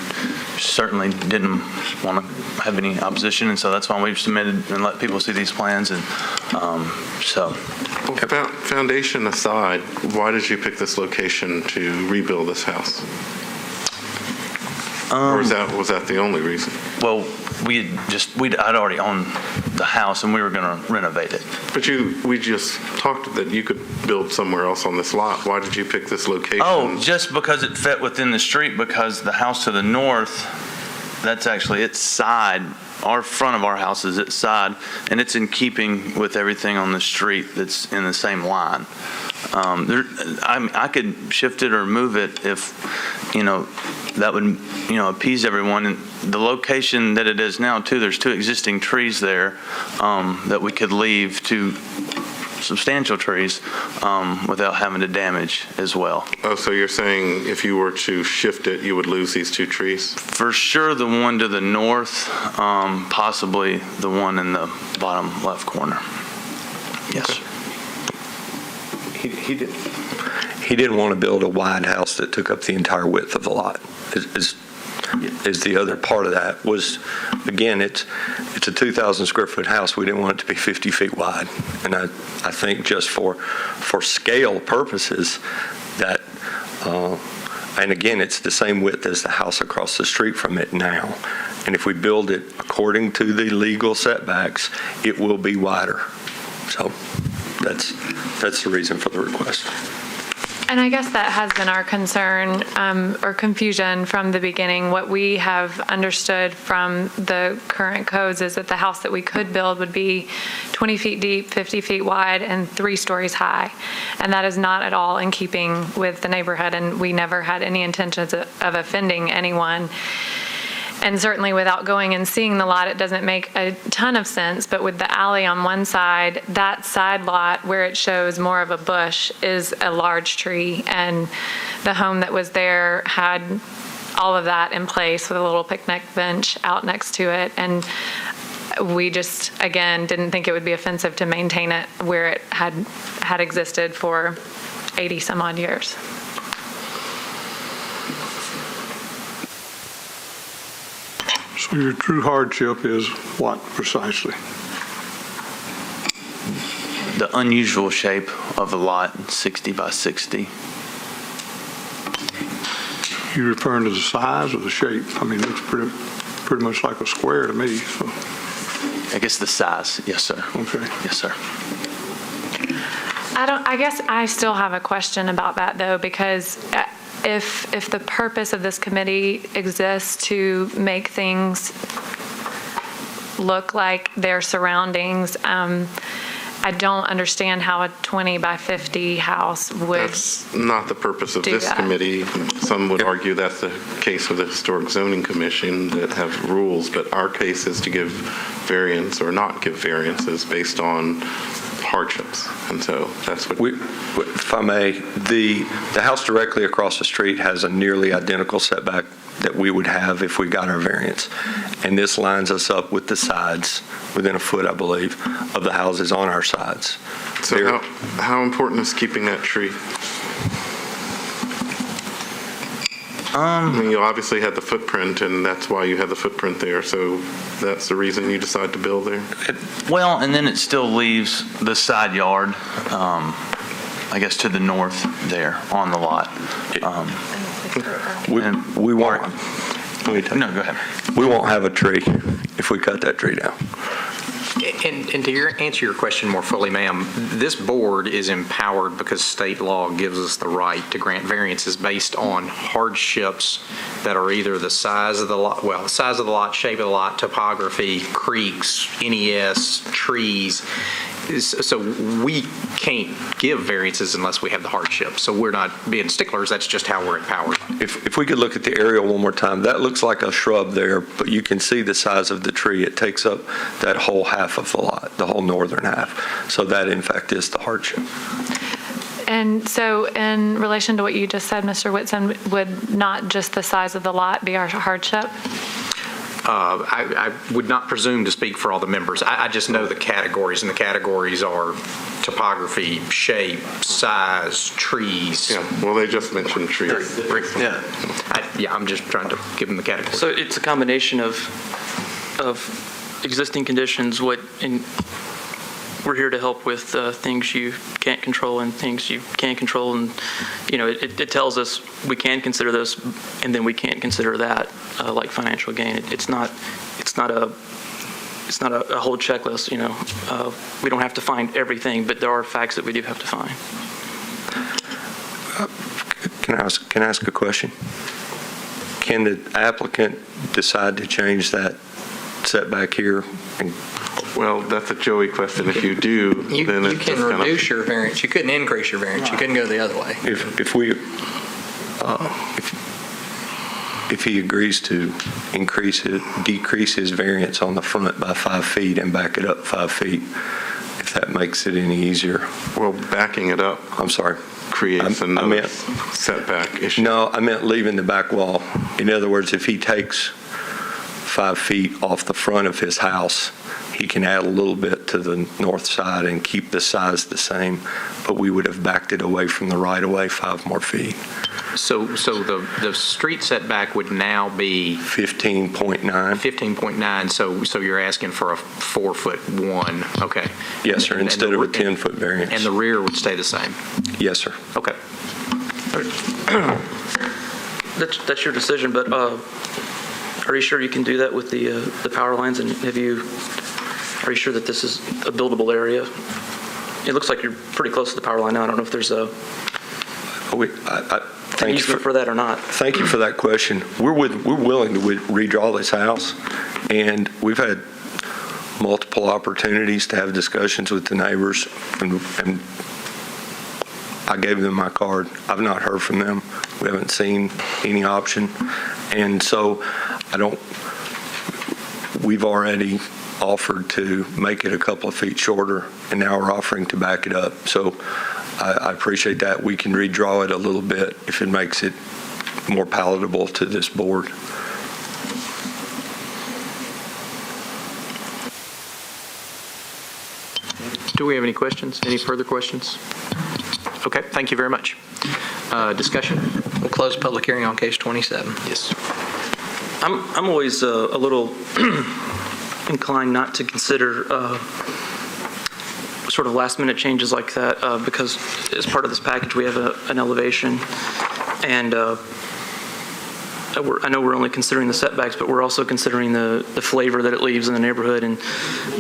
certainly didn't want to have any opposition, and so that's why we've submitted and let people see these plans. And Foundation aside, why did you pick this location to rebuild this house? Or was that the only reason? Well, I'd already owned the house, and we were going to renovate it. But we just talked that you could build somewhere else on this lot. Why did you pick this location? Oh, just because it fit within the street, because the house to the north, that's actually its side. Our front of our house is its side, and it's in keeping with everything on the street that's in the same line. I could shift it or move it if, that would, appease everyone. And the location that it is now, too, there's 2 existing trees there that we could leave to substantial trees without having to damage as well. Oh, so you're saying if you were to shift it, you would lose these 2 trees? For sure, the one to the north, possibly the one in the bottom left corner. Yes. He didn't want to build a wide house that took up the entire width of the lot. Is the other part of that was, again, it's a 2,000 square foot house. We didn't want it to be 50 feet wide. And I think just for scale purposes that, and again, it's the same width as the house across the street from it now. And if we build it according to the legal setbacks, it will be wider. So that's the reason for the request. And I guess that has been our concern or confusion from the beginning. What we have understood from the current codes is that the house that we could build would be 20 feet deep, 50 feet wide, and 3 stories high. And that is not at all in keeping with the neighborhood, and we never had any intentions of offending anyone. And certainly without going and seeing the lot, it doesn't make a ton of sense. But with the alley on one side, that side lot where it shows more of a bush is a large tree. And the home that was there had all of that in place with a little picnic bench out next to it. And we just, again, didn't think it would be offensive to maintain it where it had existed for 80 some odd years. So your true hardship is what precisely? The unusual shape of the lot, 60 by 60. You referring to the size or the shape? I mean, it looks pretty much like a square to me. So. I guess the size, yes, sir. Okay. Yes, sir. I guess I still have a question about that, though, because if the purpose of this committee exists to make things look like their surroundings, I don't understand how a 20 by 50 house would. That's not the purpose of do this that. committee. Some would argue that's the case with the Historic Zoning Commission that have rules, but our case is to give variance or not give variances based on hardships. And so that's what. If I may, the house directly across the street has a nearly identical setback that we would have if we got our variance. And this lines us up with the sides, within a foot, I believe, of the houses on our sides. So how important is keeping that tree? I mean, you obviously had the footprint, and that's why you had the footprint there. So that's the reason you decide to build there? Well, and then it still leaves the side yard, I guess, to the north there on the lot. We won't. No, go ahead. We won't have a tree if we cut that tree down. And to answer your question more fully, ma'am, this board is empowered because state law gives us the right to grant variances based on hardships that are either the size of the lot, shape of the lot, topography, creeks, NES, trees. So we can't give variances unless we have the hardship. So we're not being sticklers. That's just how we're empowered. If we could look at the aerial one more time, that looks like a shrub there, but you can see the size of the tree. It takes up that whole half of the lot, the whole northern half. So that, in fact, is the hardship. And so in relation to what you just said, Mr. Whitson, would not just the size of the lot be our hardship? I would not presume to speak for all the members. I just know the categories, and the categories are topography, shape, size, trees. Yeah, well, they just mentioned trees. Yeah. I'm just trying to give them the categories. So it's a combination of existing conditions, and we're here to help with things you can't control and things you can control, and it tells us we can consider this, and then we can't consider that, like financial gain. It's not a whole checklist. We don't have to find everything, but there are facts that we do have to find. Can I ask a question? Can the applicant decide to change that setback here? Well, that's a Joey question. If you do, then you it's can just kind of reduce your variance. You couldn't increase your variance. You couldn't go the other way. If he agrees to decrease his variance on the front by 5 feet and back it up 5 feet, if that makes it any easier. Well, backing it up I'm sorry. creates I another meant- setback issue. No, I meant leaving the back wall. In other words, if he takes 5 feet off the front of his house, he can add a little bit to the north side and keep the size the same, but we would have backed it away from the right-of-way 5 more feet. So the street setback would now be 15.9. 15.9, so you're asking for a 4'1", okay. Yes, sir, And instead the- of a 10-foot variance. And the rear would stay the same? Yes, sir. Okay. That's your decision, but are you sure you can do that with the power lines? And are you sure that this is a buildable area? It looks like you're pretty close to the power line now. I don't know if there's an Thank you easement for that or not. Thank you for that question. We're willing to redraw this house, and we've had multiple opportunities to have discussions with the neighbors, and I gave them my card. I've not heard from them. We haven't seen any option, and so we've already offered to make it a couple of feet shorter, and now we're offering to back it up. So I appreciate that. We can redraw it a little bit if it makes it more palatable to this board. Do we have any questions? Any further questions? Okay, thank you very much. Discussion? We'll close public hearing on case 27. Yes. I'm always a little inclined not to consider sort of last-minute changes like that because as part of this package, we have an elevation, and I know we're only considering the setbacks, but we're also considering the flavor that it leaves in the neighborhood, and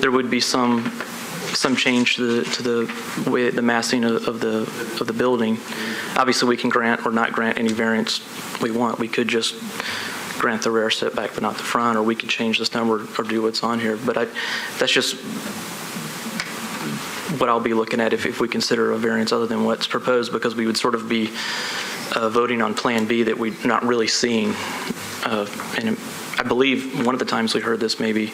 there would be some change to the way the massing of the building. Obviously, we can grant or not grant any variance we want. We could just grant the rear setback but not the front, or we could change this number or do what's on here. But that's just what I'll be looking at if we consider a variance other than what's proposed, because we would sort of be voting on Plan B that we're not really seeing. And I believe one of the times we heard this, maybe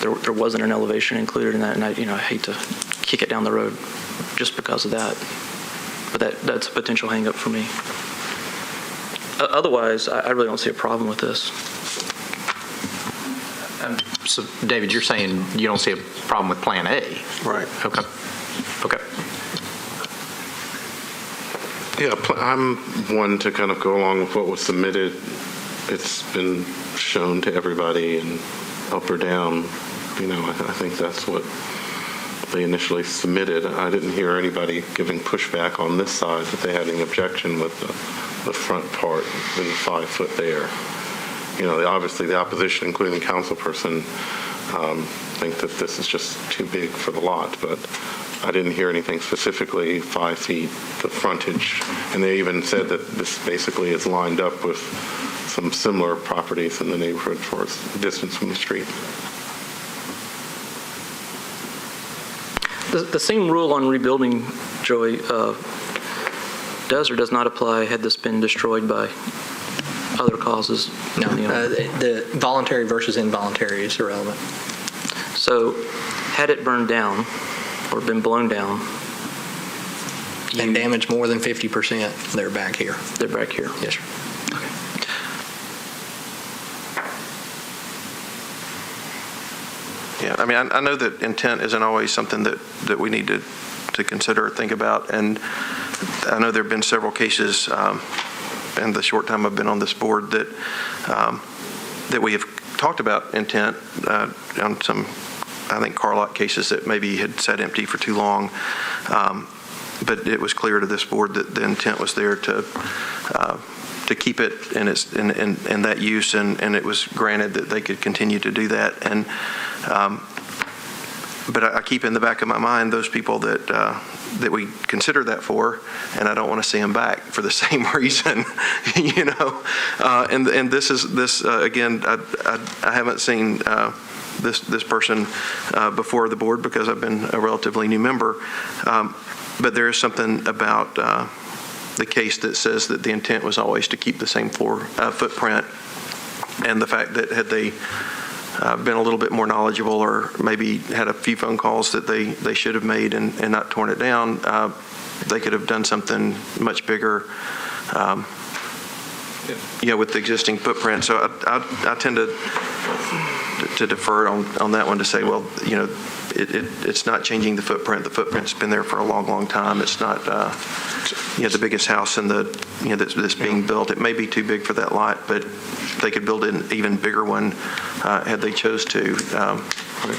there wasn't an elevation included in that, and I hate to kick it down the road just because of that. But that's a potential hang-up for me. Otherwise, I really don't see a problem with this. So, David, you're saying you don't see a problem with Plan A? Right. Okay. Okay. Yeah, I'm one to kind of go along with what was submitted. It's been shown to everybody, and up or down, I think that's what they initially submitted. I didn't hear anybody giving pushback on this side that they had any objection with the front part and the 5 foot there. Obviously the opposition, including the council person, think that this is just too big for the lot, but I didn't hear anything specifically 5 feet, the frontage, and they even said that this basically is lined up with some similar properties in the neighborhood for its distance from the street. The same rule on rebuilding, Joey, does or does not apply had this been destroyed by other causes? No, the voluntary versus involuntary is irrelevant. So had it burned down or been blown down and damaged more than 50%, they're back here. They're back here. Yes, sir. Okay. Yeah, I mean, I know that intent isn't always something that we need to consider or think about, and I know there have been several cases in the short time I've been on this board that we have talked about intent on some, I think, car lot cases that maybe had sat empty for too long, but it was clear to this board that the intent was there to keep it in that use, and it was granted that they could continue to do that. And but I keep in the back of my mind those people that we consider that for, and I don't want to see them back for the same reason, And this again, I haven't seen this person before the board because I've been a relatively new member, but there is something about the case that says that the intent was always to keep the same footprint, and the fact that had they been a little bit more knowledgeable, or maybe had a few phone calls that they should have made and not torn it down, they could have done something much bigger, with the existing footprint. So I tend to defer on that one, to say, well, it's not changing the footprint. The footprint's been there for a long, long time. It's not, the biggest house in that's being built. It may be too big for that lot, but they could build an even bigger one had they chose to.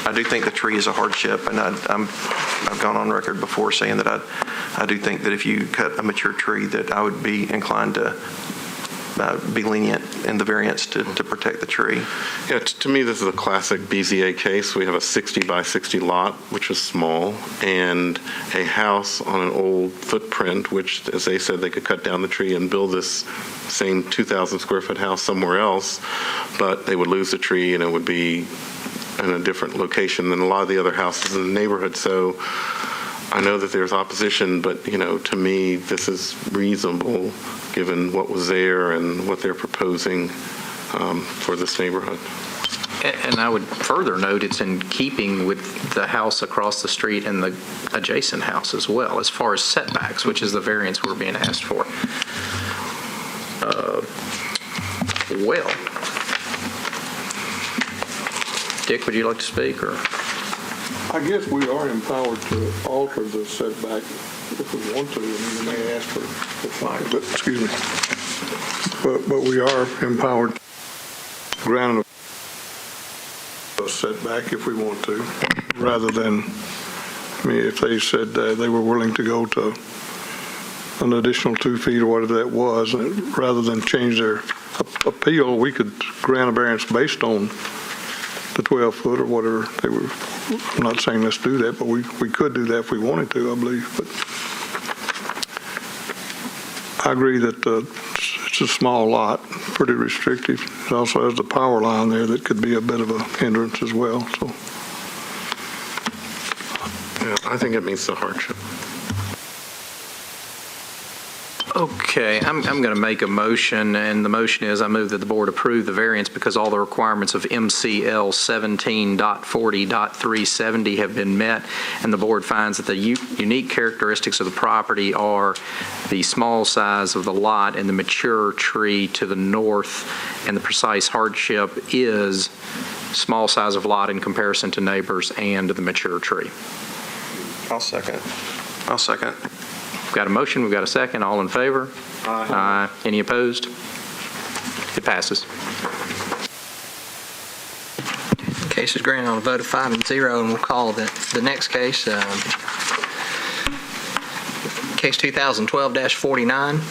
I do think the tree is a hardship, and I've gone on record before saying that I do think that if you cut a mature tree, that I would be inclined to be lenient in the variance to protect the tree. Yeah, to me, this is a classic BZA case. We have a 60 by 60 lot, which is small, and a house on an old footprint, which, as they said, they could cut down the tree and build this same 2,000 square foot house somewhere else, but they would lose the tree and it would be in a different location than a lot of the other houses in the neighborhood. So I know that there's opposition, but, to me, this is reasonable given what was there and what they're proposing for this neighborhood. And I would further note it's in keeping with the house across the street and the adjacent house as well, as far as setbacks, which is the variance we're being asked for. Dick, would you like to speak? Or I guess we are empowered to alter the setback if we want to. I mean, we may ask for but excuse me. But we are empowered to grant a setback if we want to, rather than, if they said they were willing to go to an additional 2 feet or whatever that was, rather than change their appeal, we could grant a variance based on the 12 foot or whatever they were. I'm not saying let's do that, but we could do that if we wanted to, I believe. But I agree that it's a small lot, pretty restrictive. It also has the power line there that could be a bit of a hindrance as well. So, yeah, I think it meets the hardship. Okay, I'm going to make a motion, and the motion is I move that the board approve the variance because all the requirements of MCL 17.40.370 have been met, and the board finds that the unique characteristics of the property are the small size of the lot and the mature tree to the north, and the precise hardship is small size of lot in comparison to neighbors and the mature tree. I'll second. We've got a motion, we've got a second. All in favor? Aye. Any opposed? It passes. Case is granted on a vote of 5-0, and we'll call the next case, case 2012-49.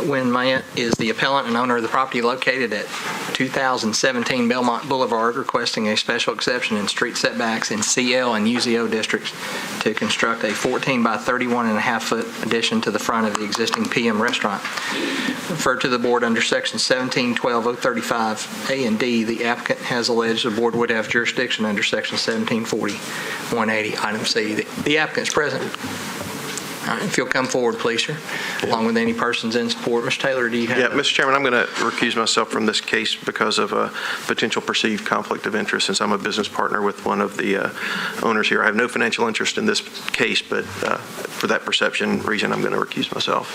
Wynn Mayant is the appellant and owner of the property located at 2017 Belmont Boulevard, requesting a special exception in street setbacks in CL and UZO districts to construct a 14 by 31.5 foot addition to the front of the existing PM restaurant. Referred to the board under section 1712.035 A and D, the applicant has alleged the board would have jurisdiction under section 1740.180 item C. The applicant is present. All right, if you'll come forward, please, sir, along with any persons in support. Mr. Taylor, do you have? Yeah, Mr. Chairman, I'm going to recuse myself from this case because of a potential perceived conflict of interest, since I'm a business partner with one of the owners here. I have no financial interest in this case, but for that perception reason, I'm going to recuse myself.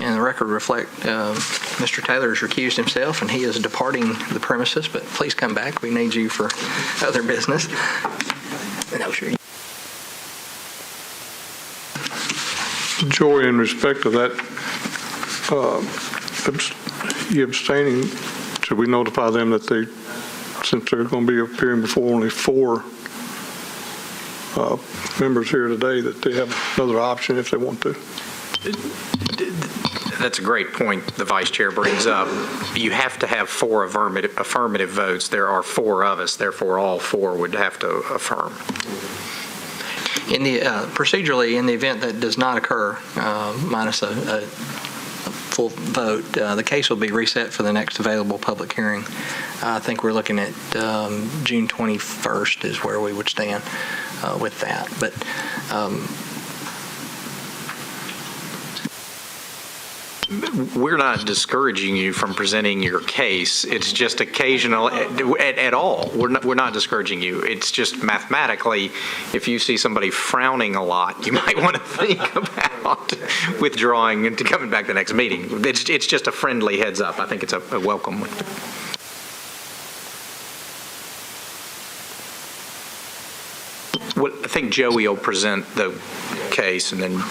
And the record reflect Mr. Taylor has recused himself, and he is departing the premises, but please come back. We need you for other business. No, sure. Joy, in respect to that, you abstaining, should we notify them that since they're going to be appearing before only 4 members here today, that they have another option if they want to? That's a great point the Vice Chair brings up. You have to have 4 affirmative votes. There are 4 of us, therefore all 4 would have to affirm. In the procedurally, in the event that does not occur, minus a full vote, the case will be reset for the next available public hearing. I think we're looking at June 21st is where we would stand with that. But we're not discouraging you from presenting your case. It's just occasional at all. We're not discouraging you. It's just mathematically, if you see somebody frowning a lot, you might want to think about withdrawing and coming back the next meeting. It's just a friendly heads up. I think it's a welcome one. Well, I think Joey will present the case and then.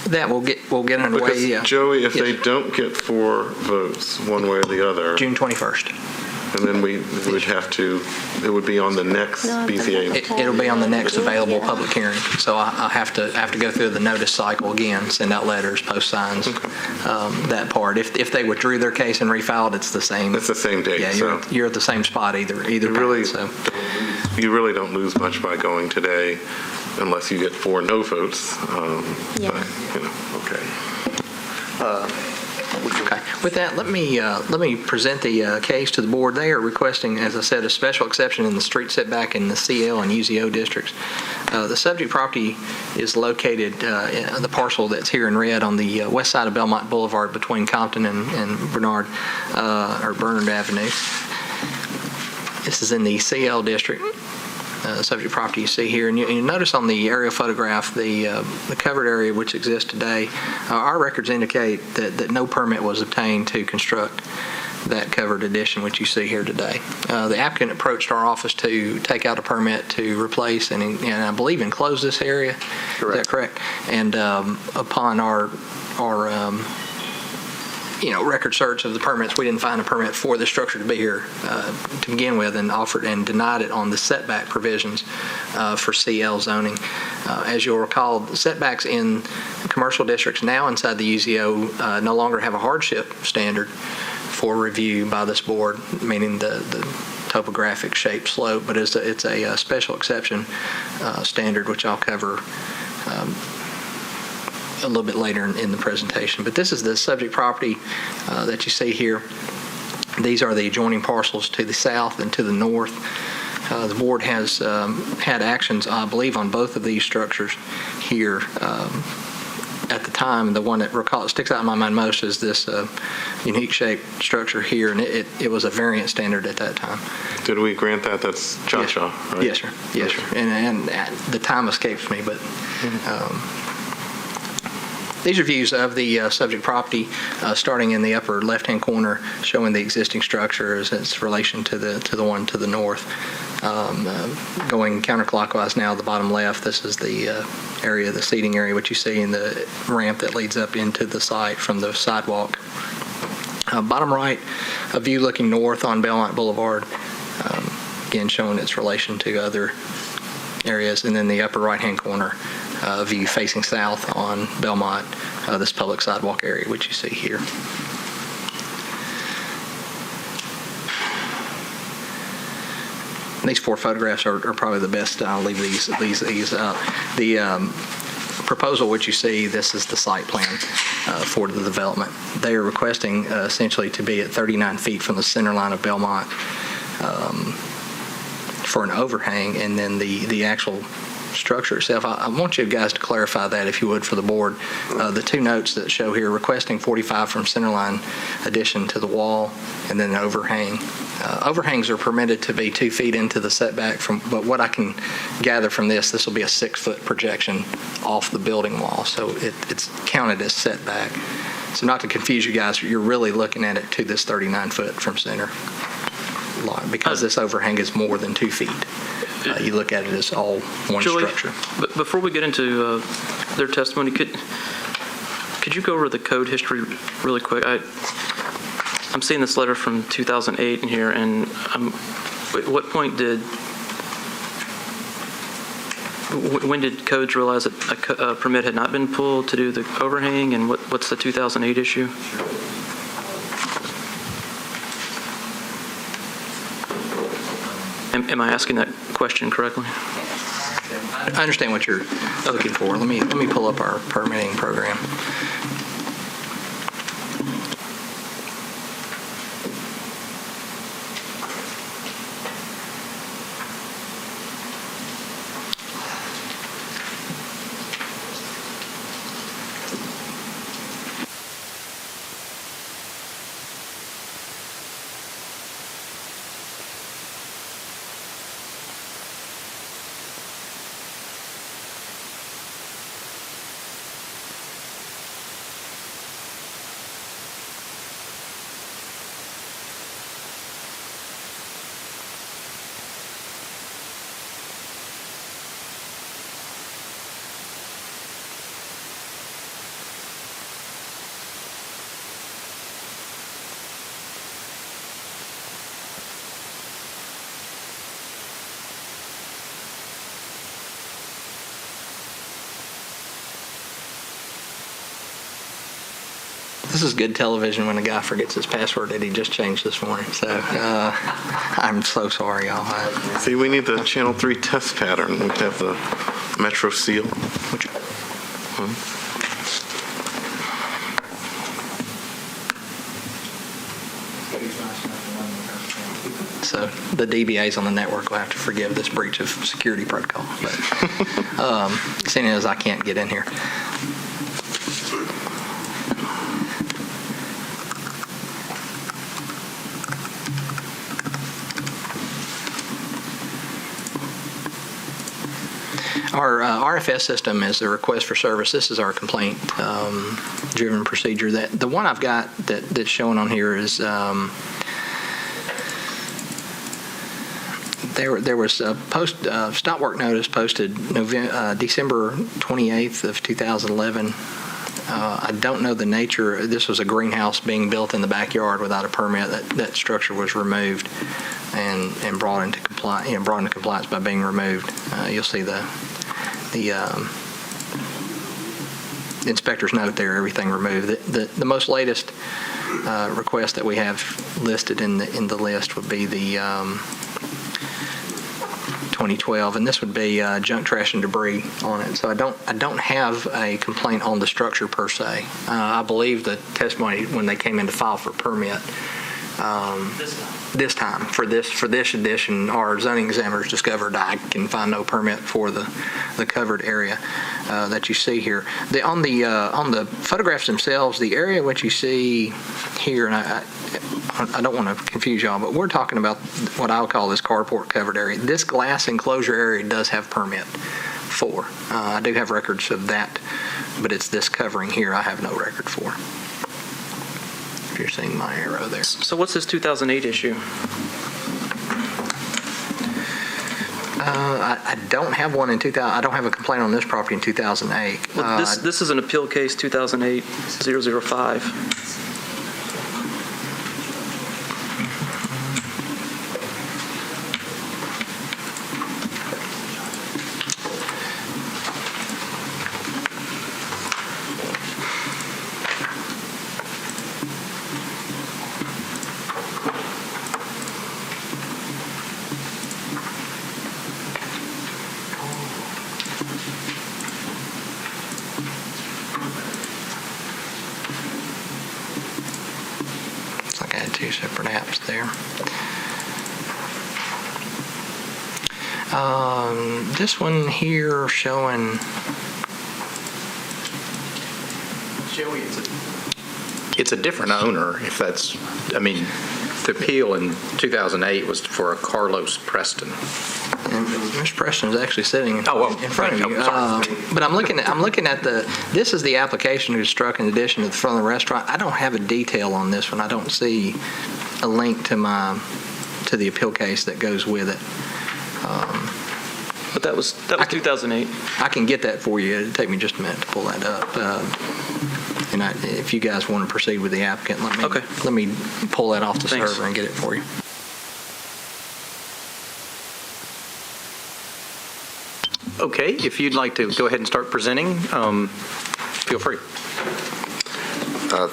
That we'll get underway. Because, Yeah. Joey, if Yes. they don't get 4 votes, one way or the other, June 21st. and then we would have to, it would be on the next BCA. It'll be on the next available public hearing. So I have to go through the notice cycle again, send out letters, post signs, that part. If they withdrew their case and refiled, it's the same. It's the same date. Yeah, so you're at the same spot either really, path, so. you really don't lose much by going today unless you get 4 no votes. Yeah. But, okay. Okay. With that, let me present the case to the board. They are requesting, as I said, a special exception in the street setback in the CL and UZO districts. The subject property is located, the parcel that's here in red, on the west side of Belmont Boulevard between Compton and Bernard Avenue. This is in the CL district. Subject property you see here, and you notice on the aerial photograph the covered area which exists today. Our records indicate that no permit was obtained to construct that covered addition which you see here today. The applicant approached our office to take out a permit to replace and I believe enclose this area. Correct. Is that correct? And upon our record search of the permits, we didn't find a permit for the structure to be here to begin with, and offered and denied it on the setback provisions for CL zoning. As you'll recall, the setbacks in commercial districts now inside the UZO no longer have a hardship standard for review by this board, meaning the topographic shape slope, but it's a special exception standard, which I'll cover a little bit later in the presentation. But this is the subject property that you see here. These are the adjoining parcels to the south and to the north. The board has had actions, I believe, on both of these structures here. At the time, the one that sticks out in my mind most is this unique shaped structure here, and it was a variant standard at that time. Did we grant that? That's Cha-Cha, right? Yes, sir. Yes, sir. And the time escapes me, but these are views of the subject property, starting in the upper left-hand corner, showing the existing structure as its relation to the one to the north. Going counterclockwise now, the bottom left, this is the area, the seating area, which you see in the ramp that leads up into the site from the sidewalk. Bottom right, a view looking north on Belmont Boulevard, again showing its relation to other areas. And then the upper right-hand corner, view facing south on Belmont, this public sidewalk area, which you see here. These 4 photographs are probably the best. I'll leave these up. The proposal, which you see, this is the site plan for the development. They are requesting essentially to be at 39 feet from the center line of Belmont for an overhang, and then the actual structure itself. I want you guys to clarify that, if you would, for the board. The 2 notes that show here, requesting 45 from centerline addition to the wall, and then an overhang. Overhangs are permitted to be 2 feet into the setback, but what I can gather from this will be a 6-foot projection off the building wall, so it's counted as setback. So not to confuse you guys, you're really looking at it to this 39 foot from center line, because this overhang is more than 2 feet. You look at it as all one Julie, structure. But before we get into their testimony, could you go over the code history really quick? I'm seeing this letter from 2008 in here, and at what point when did codes realize that a permit had not been pulled to do the overhang, and what's the 2008 issue? Am I asking that question correctly? I understand what you're looking for. Let me pull up our permitting program. This is good television when a guy forgets his password that he just changed this morning. So I'm so sorry, y'all. See, we need the Channel 3 test pattern. We have the Metro seal. So the DBAs on the network will have to forgive this breach of security protocol. But seeing as I can't get in here. Our RFS system is the request for service. This is our complaint-driven procedure. The one I've got that's showing on here is there was a stop work notice posted December 28th of 2011. I don't know the nature. This was a greenhouse being built in the backyard without a permit. That structure was removed and brought into compliance by being removed. You'll see the inspector's note there, everything removed. The most latest request that we have listed in the list would be the 2012, and this would be junk, trash, and debris on it. So I don't have a complaint on the structure per se. I believe the testimony when they came in to file for permit this time for this edition, our zoning examiners discovered I can find no permit for the covered area that you see here. On the photographs themselves, the area which you see here, and I don't want to confuse y'all, but we're talking about what I would call this carport covered area. This glass enclosure area does have permit for. I do have records of that, but it's this covering here I have no record for. If you're seeing my arrow there. So what's this 2008 issue? I don't have one in 2000. I don't have a complaint on this property in 2008. Well, this is an appeal case 2008-005. Two separate apps there. This one here showing. Joey, it's a different owner. If that's, I mean, the appeal in 2008 was for a Carlos Preston. And Mr. Preston is actually sitting in front of you. Sorry. But I'm looking at this is the application who's struck in addition to the front of the restaurant. I don't have a detail on this one. I don't see a link to the appeal case that goes with it. But that was 2008. I can get that for you. It'll take me just a minute to pull that up. And if you guys want to proceed with the applicant, let me pull that off the server and get it for you. Okay, if you'd like to go ahead and start presenting, feel free.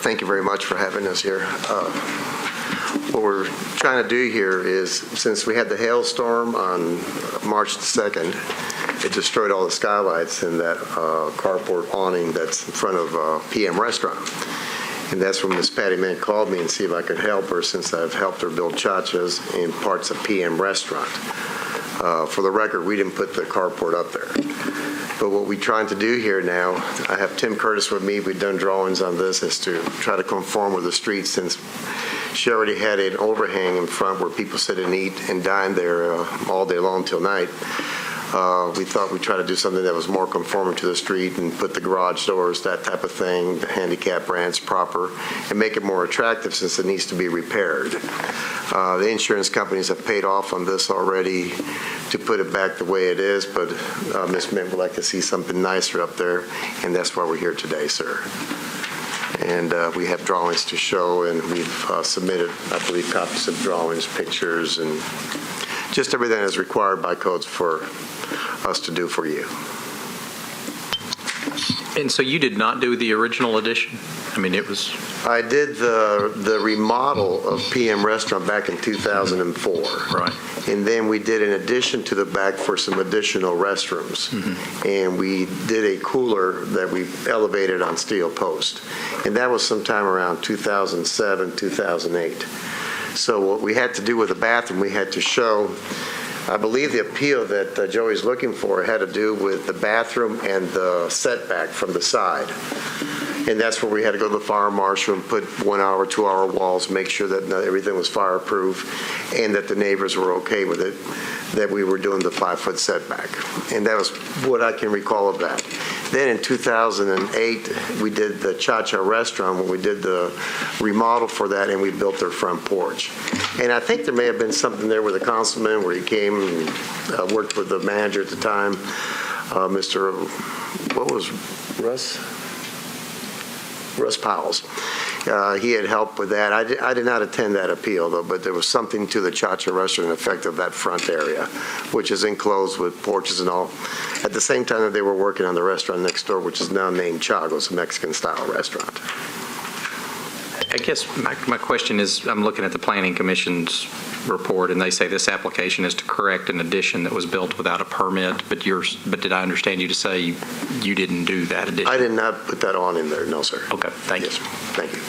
Thank you very much for having us here. What we're trying to do here is, since we had the hailstorm on March the 2nd, it destroyed all the skylights in that carport awning that's in front of PM Restaurant. And that's when Miss Patty Mann called me and see if I could help her, since I've helped her build chachas in parts of PM Restaurant. For the record, we didn't put the carport up there. But what we're trying to do here now, I have Tim Curtis with me. We've done drawings on this, is to try to conform with the street, since she already had an overhang in front where people sit and eat and dine there all day long till night. We thought we'd try to do something that was more conforming to the street and put the garage doors, that type of thing, the handicap ramps proper, and make it more attractive since it needs to be repaired. The insurance companies have paid off on this already to put it back the way it is, but Ms. Mint would like to see something nicer up there, and that's why we're here today, sir. And we have drawings to show, and we've submitted, I believe, copies of drawings, pictures, and just everything that's required by codes for us to do for you. And so you did not do the original edition? I mean, it was, I did the remodel of PM Restaurant back in 2004. right. And then we did an addition to the back for some additional restrooms. And we did a cooler that we elevated on steel post. And that was sometime around 2007, 2008. So what we had to do with the bathroom, we had to show, I believe the appeal that Joey's looking for had to do with the bathroom and the setback from the side. And that's where we had to go to the fire marshal and put 1 hour, 2 hour walls, make sure that everything was fireproof and that the neighbors were okay with it, that we were doing the 5-foot setback. And that was what I can recall of that. Then in 2008, we did the Cha-Cha restaurant when we did the remodel for that and we built their front porch. And I think there may have been something there with the councilman where he came and worked with the manager at the time, Mr. What was Russ Powell's. He had helped with that. I did not attend that appeal, though, but there was something to the Cha-Cha restaurant in effect of that front area, which is enclosed with porches and all. At the same time that they were working on the restaurant next door, which is now named Chago's, a Mexican-style restaurant. I guess my question is, I'm looking at the Planning Commission's report, and they say this application is to correct an addition that was built without a permit, but did I understand you to say you didn't do that addition? I did not put that on in there, no, sir. Okay, thank you. Yes, thank you.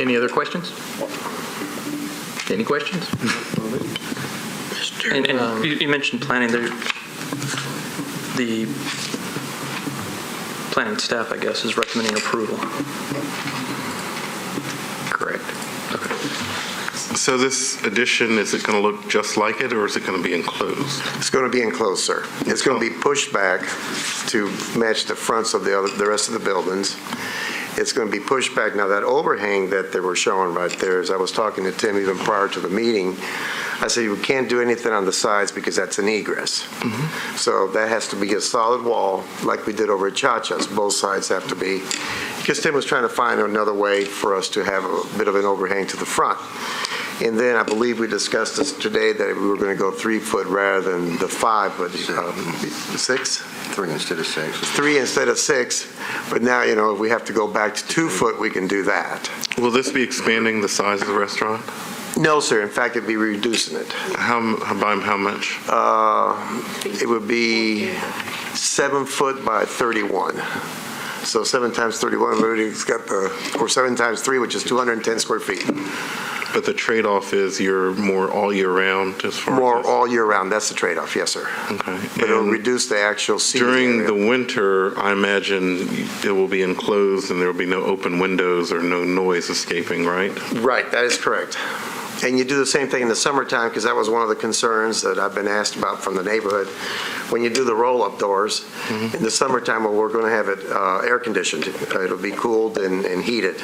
Any other questions? Any questions? And you mentioned planning there. The planning staff, I guess, is recommending approval. Correct. Okay. So this addition, is it going to look just like it, or is it going to be enclosed? It's going to be enclosed, sir. It's going to be pushed back to match the fronts of the rest of the buildings. It's going to be pushed back. Now, that overhang that they were showing right there, as I was talking to Tim even prior to the meeting, I said, we can't do anything on the sides because that's an egress. So that has to be a solid wall like we did over at Cha-Cha's. Both sides have to be, because Tim was trying to find another way for us to have a bit of an overhang to the front. And then I believe we discussed this today that we were going to go 3 foot rather than the 5, but 6? 3 instead of 6. 3 instead of 6. But now, if we have to go back to 2 foot, we can do that. Will this be expanding the size of the restaurant? No, sir. In fact, it'd be reducing it. By how much? It would be 7 foot by 31. So 7 times 31, everybody's got or 7 times 3, which is 210 square feet. But the trade-off is you're more all year round as far as... More all year round. That's the trade-off, yes, sir. Okay. But it'll reduce the actual seating During area. the winter, I imagine it will be enclosed and there will be no open windows or no noise escaping, right? Right, that is correct. And you do the same thing in the summertime, because that was one of the concerns that I've been asked about from the neighborhood. When you do the roll-up doors, in the summertime, we're going to have it air-conditioned. It'll be cooled and heated.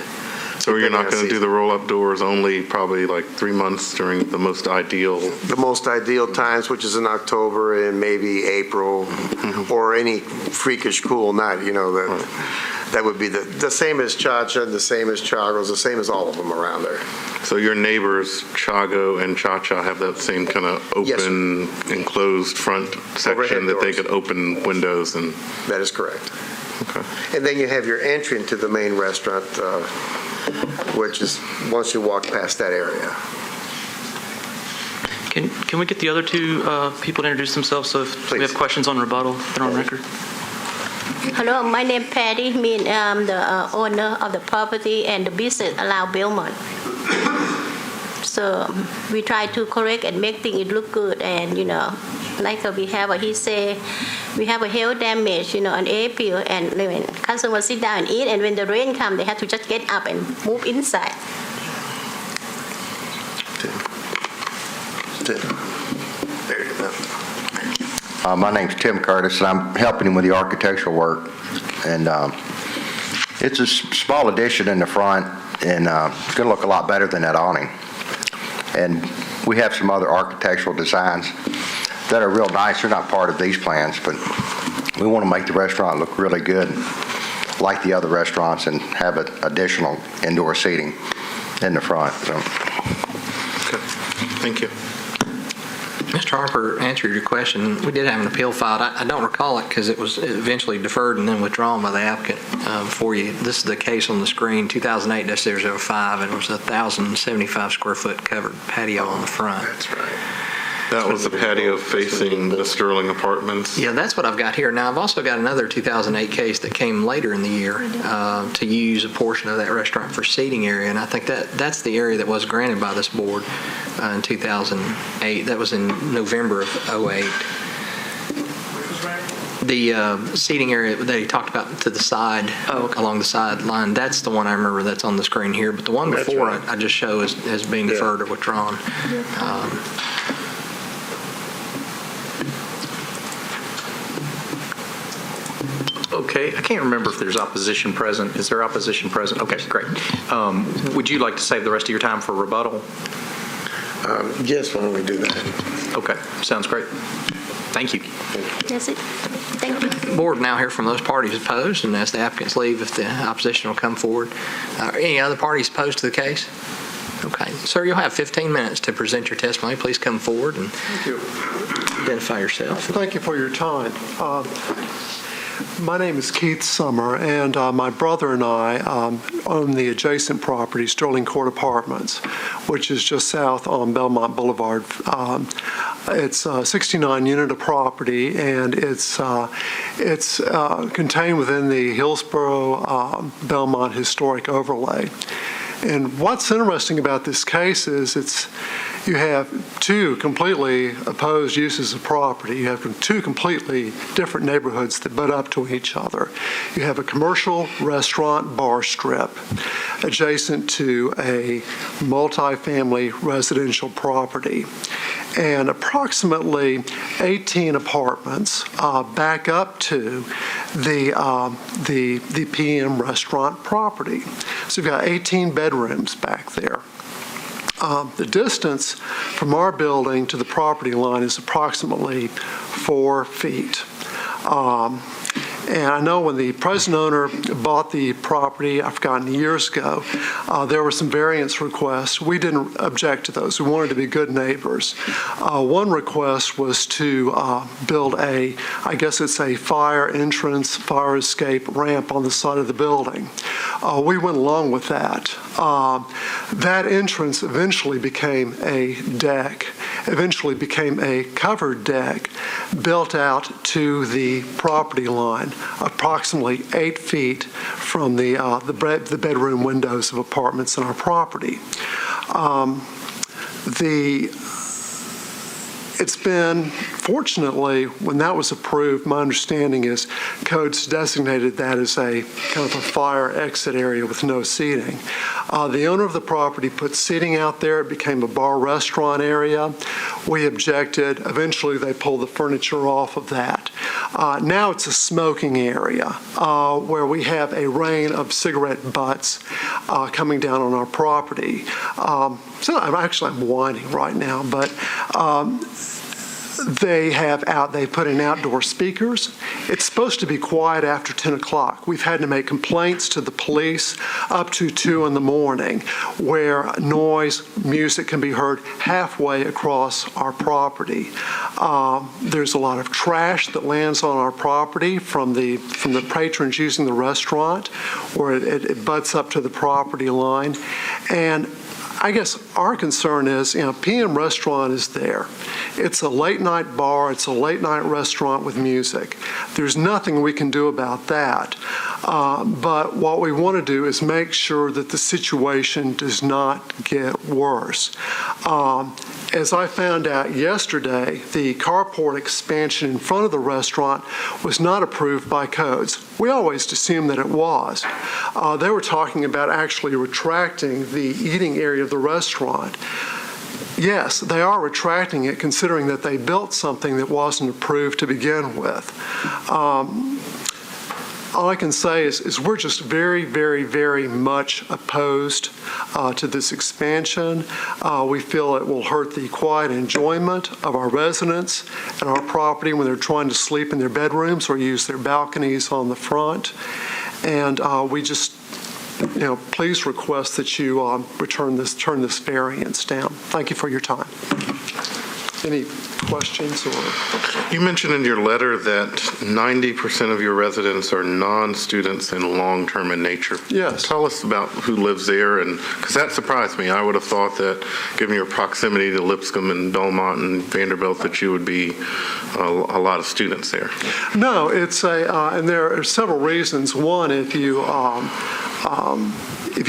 So you're not going to do the roll-up doors only probably like 3 months during the most ideal? The most ideal times, which is in October and maybe April, or any freakish cool night, that would be the same as Cha-Cha, the same as Chago's, the same as all of them around there. So your neighbors, Chago and Cha-Cha, have that same kind of open, enclosed front section that they could open windows and... That is correct. Okay. And then you have your entry into the main restaurant, which is once you walk past that area. Can we get the other two people to introduce themselves, so if we have questions on rebuttal, they're on record? Hello, my name is Patty. I'm the owner of the property and the business around Belmont. So we try to correct and make things look good, and like we have he say, we have a hail damage, on April, and when customers sit down and eat, and when the rain comes, they have to just get up and move inside. There you go. My name's Tim Curtis, and I'm helping him with the architectural work. And it's a small addition in the front, and it's going to look a lot better than that awning. And we have some other architectural designs that are real nice. They're not part of these plans, but we want to make the restaurant look really good, like the other restaurants, and have additional indoor seating in the front. So. Okay. Thank you. Mr. Harper answered your question. We did have an appeal filed. I don't recall it because it was eventually deferred and then withdrawn by the applicant for you. This is the case on the screen, 2008-005, and it was a 1,075 square foot covered patio on the front. That's right. That was the patio facing the Sterling Apartments. Yeah, that's what I've got here. Now, I've also got another 2008 case that came later in the year to use a portion of that restaurant for seating area, and I think that's the area that was granted by this board in 2008. That was in November of 08. The seating area that he talked about to the side, along the sideline, that's the one I remember that's on the screen here, but the one before I just show as being deferred or withdrawn. Okay, I can't remember if there's opposition present. Is there opposition present? Okay, great. Would you like to save the rest of your time for rebuttal? Yes, why don't we do that? Okay, sounds great. Thank you. That's it. Thank you. Board now hear from those parties opposed, and as the applicants leave, if the opposition will come forward. Any other parties opposed to the case? Okay. Sir, you'll have 15 minutes to present your testimony. Please come forward and identify yourself. Thank you for your time. My name is Keith Summer, and my brother and I own the adjacent property, Sterling Court Apartments, which is just south on Belmont Boulevard. It's a 69-unit of property, and it's contained within the Hillsborough Belmont Historic Overlay. And what's interesting about this case is you have two completely opposed uses of property. You have two completely different neighborhoods that butt up to each other. You have a commercial restaurant bar strip adjacent to a multifamily residential property. And approximately 18 apartments back up to the PM restaurant property. So you've got 18 bedrooms back there. The distance from our building to the property line is approximately 4 feet. And I know when the present owner bought the property, I've forgotten years ago, there were some variance requests. We didn't object to those. We wanted to be good neighbors. One request was to build I guess it's a fire entrance, fire escape ramp on the side of the building. We went along with that. That entrance eventually became a deck, eventually became a covered deck built out to the property line, approximately 8 feet from the bedroom windows of apartments in our property. It's been, fortunately, when that was approved, my understanding is codes designated that as a kind of a fire exit area with no seating. The owner of the property put seating out there. It became a bar restaurant area. We objected. Eventually, they pulled the furniture off of that. Now it's a smoking area where we have a rain of cigarette butts coming down on our property. So I'm whining right now, but they put in outdoor speakers. It's supposed to be quiet after 10 o'clock. We've had to make complaints to the police up to 2 in the morning where music can be heard halfway across our property. There's a lot of trash that lands on our property from the patrons using the restaurant where it butts up to the property line. And I guess our concern is, PM Restaurant is there. It's a late night bar. It's a late night restaurant with music. There's nothing we can do about that. But what we want to do is make sure that the situation does not get worse. As I found out yesterday, the carport expansion in front of the restaurant was not approved by codes. We always assumed that it was. They were talking about actually retracting the eating area of the restaurant. Yes, they are retracting it, considering that they built something that wasn't approved to begin with. All I can say is we're just very, very, very much opposed to this expansion. We feel it will hurt the quiet enjoyment of our residents and our property when they're trying to sleep in their bedrooms or use their balconies on the front. And we just, please request that you turn this variance down. Thank you for your time. Any questions or? You mentioned in your letter that 90% of your residents are non-students and long-term in nature. Yes. Tell us about who lives there, and because that surprised me. I would have thought that, given your proximity to Lipscomb and Belmont and Vanderbilt, that you would be a lot of students there. No, it's and there are several reasons. One, if you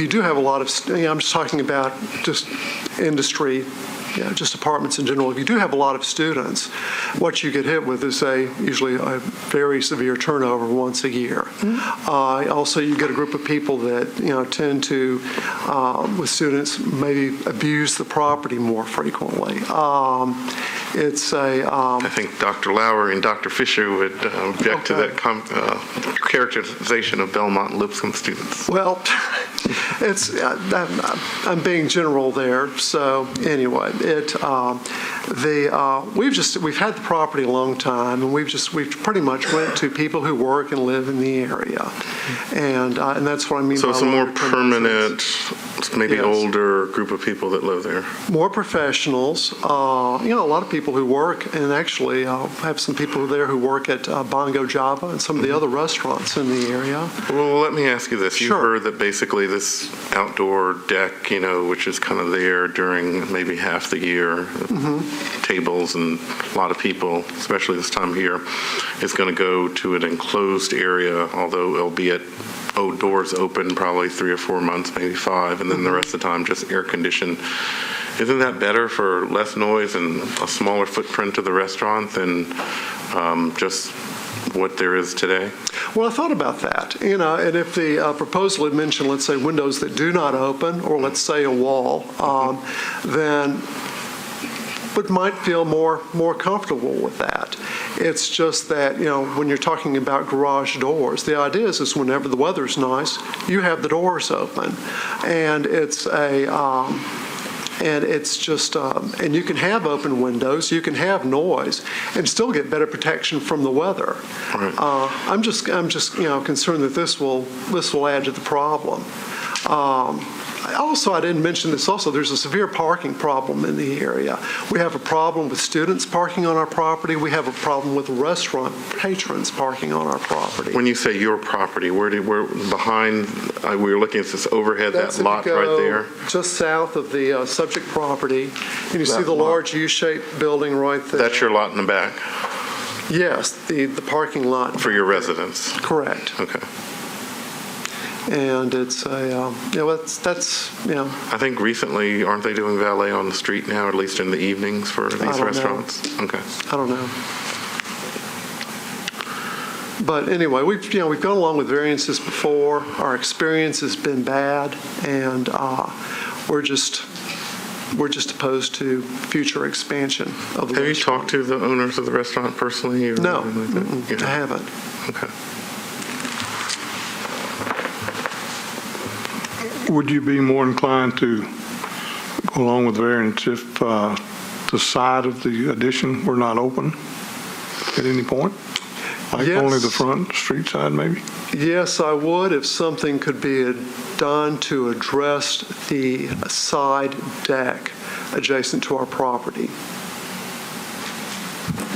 do have a lot of, I'm just talking about just industry, just apartments in general. If you do have a lot of students, what you get hit with is usually a very severe turnover once a year. Also, you get a group of people that tend to, with students, maybe abuse the property more frequently. I think Dr. Lowry and Dr. Fisher would object to that characterization of Belmont and Lipscomb students. Well, I'm being general there. So anyway, we've had the property a long time, and we've pretty much went to people who work and live in the area, and that's what I mean. So by it's a more permanent, maybe yes. older group of people that live there. More professionals. A lot of people who work, and actually have some people there who work at Bongo Java and some of the other restaurants in the area. Well, let me ask you this. Sure. You heard that basically this outdoor deck, which is kind of there during maybe half the year, tables and a lot of people, especially this time of year, is going to go to an enclosed area, although albeit doors open probably 3 or 4 months, maybe 5, and then the rest of the time just air conditioned. Isn't that better for less noise and a smaller footprint of the restaurant than just what there is today? Well, I thought about that, and if the proposal had mentioned, let's say, windows that do not open, or let's say a wall, then but might feel more comfortable with that. It's just that, when you're talking about garage doors, the idea is whenever the weather's nice, you have the doors open, and it's and you can have open windows, you can have noise, and still get better protection from the weather. Right. I'm just concerned that this will add to the problem. Also, I didn't mention this also, there's a severe parking problem in the area. We have a problem with students parking on our property. We have a problem with restaurant patrons parking on our property. When you say your property, where behind, we were looking at this overhead, that lot right there? Just south of the subject property, and you see the large U-shaped building right there. That's your lot in the back? Yes, the parking lot. For your residents? Correct. Okay. And it's I think recently, aren't they doing valet on the street now, at least in the evenings for these restaurants? Okay. I don't know. But anyway, we've gone along with variances before. Our experience has been bad, and we're just opposed to future expansion of the Have restaurant. you talked to the owners of the restaurant personally? Or No, like that? I haven't. Okay. Would you be more inclined to go along with variance if the side of the addition were not open at any point? Like Yes. only the front street side, maybe? Yes, I would if something could be done to address the side deck adjacent to our property.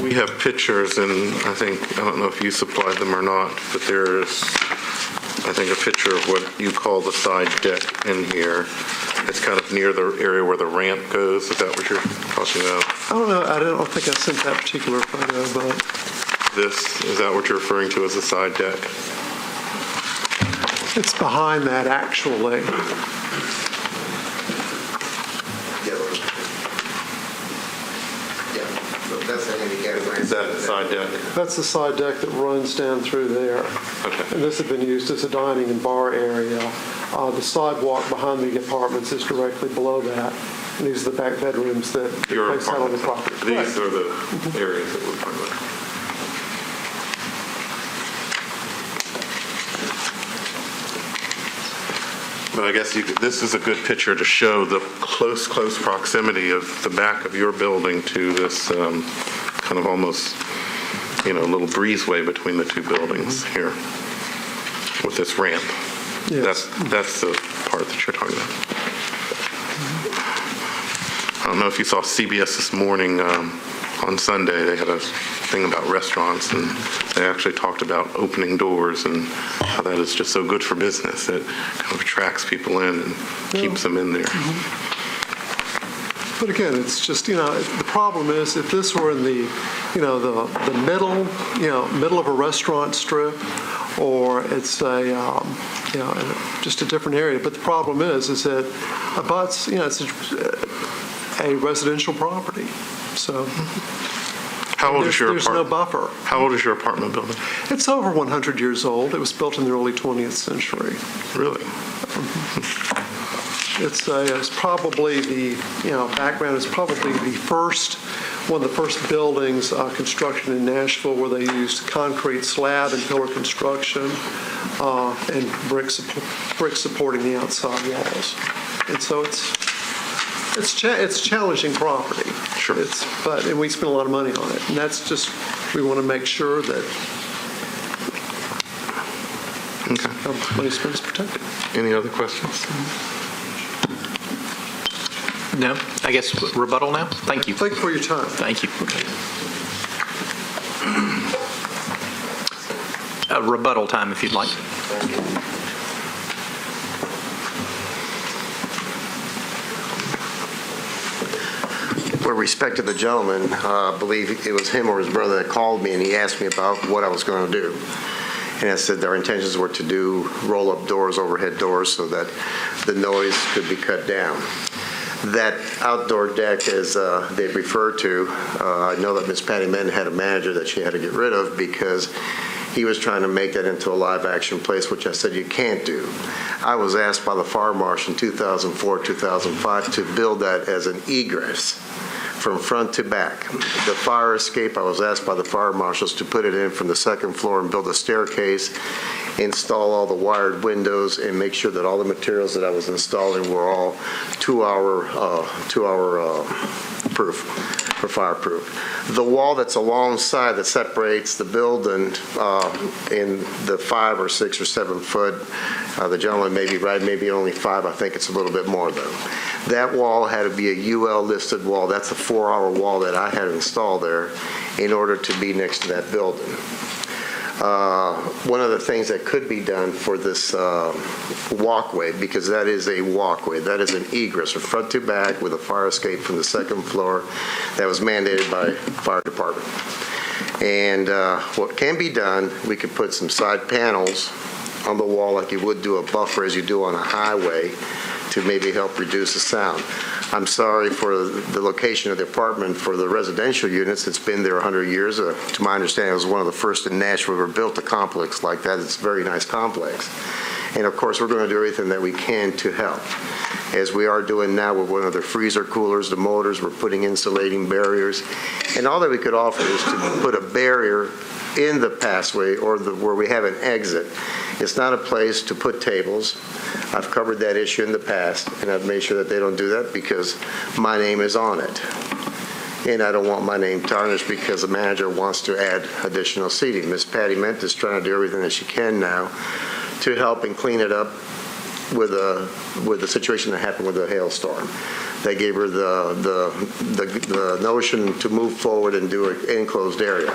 We have pictures, and I don't know if you supplied them or not, but there is, I think, a picture of what you call the side deck in here. It's kind of near the area where the ramp goes. Is that what you're talking about? I don't know. I don't think I sent that particular photo, but Is that what you're referring to as a side deck? it's behind that, actually. Is that the side deck? That's the side deck that runs down through there. Okay. And this has been used as a dining and bar area. The sidewalk behind the apartments is directly below that. And these are the back bedrooms that Your face out on the apartments. property. These are the areas that we're talking about. But I guess this is a good picture to show the close proximity of the back of your building to this kind of almost, little breezeway between the two buildings here with this ramp. Yes. That's the part that you're talking about. don't know if you saw CBS this morning. On Sunday, they had a thing about restaurants, and they actually talked about opening doors and how that is just so good for business. It kind of attracts people in and keeps them in there. But again, it's just, the problem is if this were in the middle of a restaurant strip, or it's just a different area. But the problem is that abuts, it's a residential property. So how old is your there's no buffer. How old is your apartment building? It's over 100 years old. It was built in the early 20th century. Really? It's probably background is probably one of the first buildings construction in Nashville where they used concrete slab and pillar construction and brick supporting the outside walls. And so it's challenging property. Sure. And we spend a lot of money on it. And that's just, we want to make sure that money spent is protected. Any other questions? No, I guess rebuttal now. Thank you. Thank you for your time. Thank you. Rebuttal time, if you'd like. With respect to the gentleman, I believe it was him or his brother that called me, and he asked me about what I was going to do. And I said their intentions were to do roll-up doors, overhead doors, so that the noise could be cut down. That outdoor deck, as they refer to, I know that Ms. Patty Minton had a manager that she had to get rid of because he was trying to make that into a live-action place, which I said you can't do. I was asked by the fire marshal in 2004, 2005 to build that as an egress from front to back. The fire escape, I was asked by the fire marshals to put it in from the second floor and build a staircase, install all the wired windows, and make sure that all the materials that I was installing were all two-hour proof, or fireproof. The wall that's alongside that separates the building in the 5 or 6 or 7 foot, the gentleman may be right, maybe only 5, I think it's a little bit more though. That wall had to be a UL listed wall. That's a 4-hour wall that I had installed there in order to be next to that building. One of the things that could be done for this walkway, because that is a walkway, that is an egress from front to back with a fire escape from the second floor that was mandated by fire department. And what can be done, we could put some side panels on the wall like you would do a buffer as you do on a highway to maybe help reduce the sound. I'm sorry for the location of the apartment for the residential units. It's been there 100 years. To my understanding, it was one of the first in Nashville who built a complex like that. It's a very nice complex. And of course, we're going to do everything that we can to help. As we are doing now with one of the freezer coolers, the motors, we're putting insulating barriers. And all that we could offer is to put a barrier in the passway or where we have an exit. It's not a place to put tables. I've covered that issue in the past, and I've made sure that they don't do that because my name is on it. And I don't want my name tarnished because the manager wants to add additional seating. Ms. Patty Minton is trying to do everything that she can now to help and clean it up with the situation that happened with the hailstorm. They gave her the notion to move forward and do an enclosed area.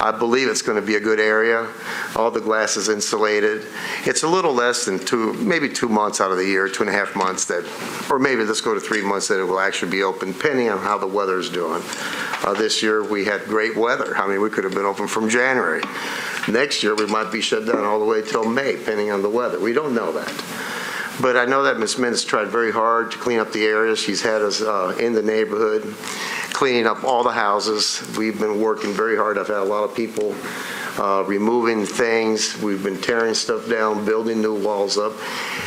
I believe it's going to be a good area. All the glass is insulated. It's a little less than maybe 2 months out of the year, 2.5 months or maybe let's go to 3 months that it will actually be open, depending on how the weather is doing. This year we had great weather. I mean, we could have been open from January. Next year we might be shut down all the way till May, depending on the weather. We don't know that. But I know that Ms. Minton's tried very hard to clean up the area. She's had us in the neighborhood, cleaning up all the houses. We've been working very hard. I've had a lot of people removing things. We've been tearing stuff down, building new walls up.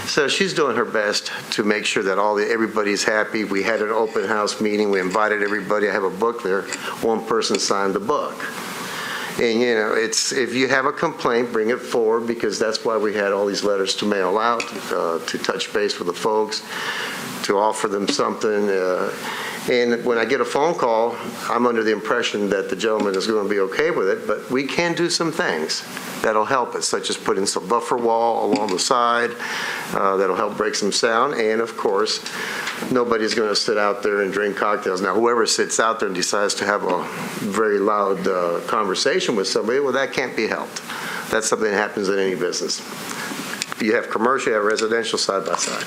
So she's doing her best to make sure that everybody's happy. We had an open house meeting. We invited everybody. I have a book there. One person signed the book. And, if you have a complaint, bring it forward, because that's why we had all these letters to mail out, to touch base with the folks, to offer them something. And when I get a phone call, I'm under the impression that the gentleman is going to be okay with it, but we can do some things that'll help us, such as putting some buffer wall along the side that'll help break some sound. And of course, nobody's going to sit out there and drink cocktails. Now, whoever sits out there and decides to have a very loud conversation with somebody, well, that can't be helped. That's something that happens in any business. You have commercial, you have residential side by side.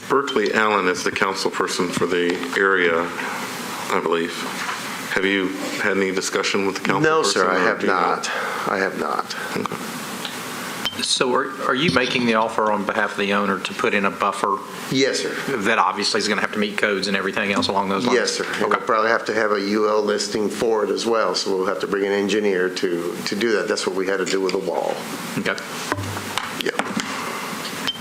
Berkeley Allen is the council person for the area, I believe. Have you had any discussion with the council person? No, sir, I have not. I have not. Okay. So are you making the offer on behalf of the owner to put in a buffer? Yes, sir. That obviously is going to have to meet codes and everything else along those lines? Yes, sir. And we'll probably have to have a UL listing for it as well, so we'll have to bring an engineer to do that. That's what we had to do with the wall. Okay.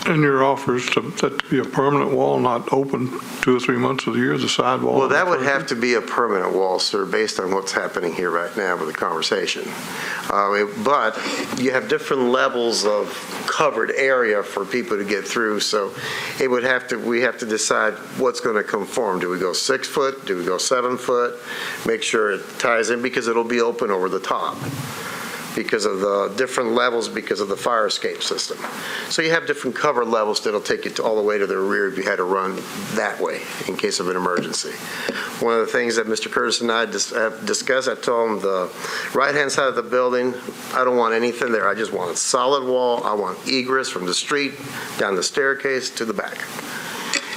And your offer is that to be a permanent wall, not open 2 or 3 months of the year, the sidewall? Well, that would have to be a permanent wall, sir, based on what's happening here right now with the conversation. But you have different levels of covered area for people to get through, so we have to decide what's going to conform. Do we go 6 foot? Do we go 7 foot? Make sure it ties in, because it'll be open over the top, because of the different levels, because of the fire escape system. So you have different cover levels that'll take you all the way to the rear if you had to run that way in case of an emergency. One of the things that Mr. Curtis and I have discussed, I told him the right-hand side of the building, I don't want anything there. I just want a solid wall. I want egress from the street, down the staircase, to the back.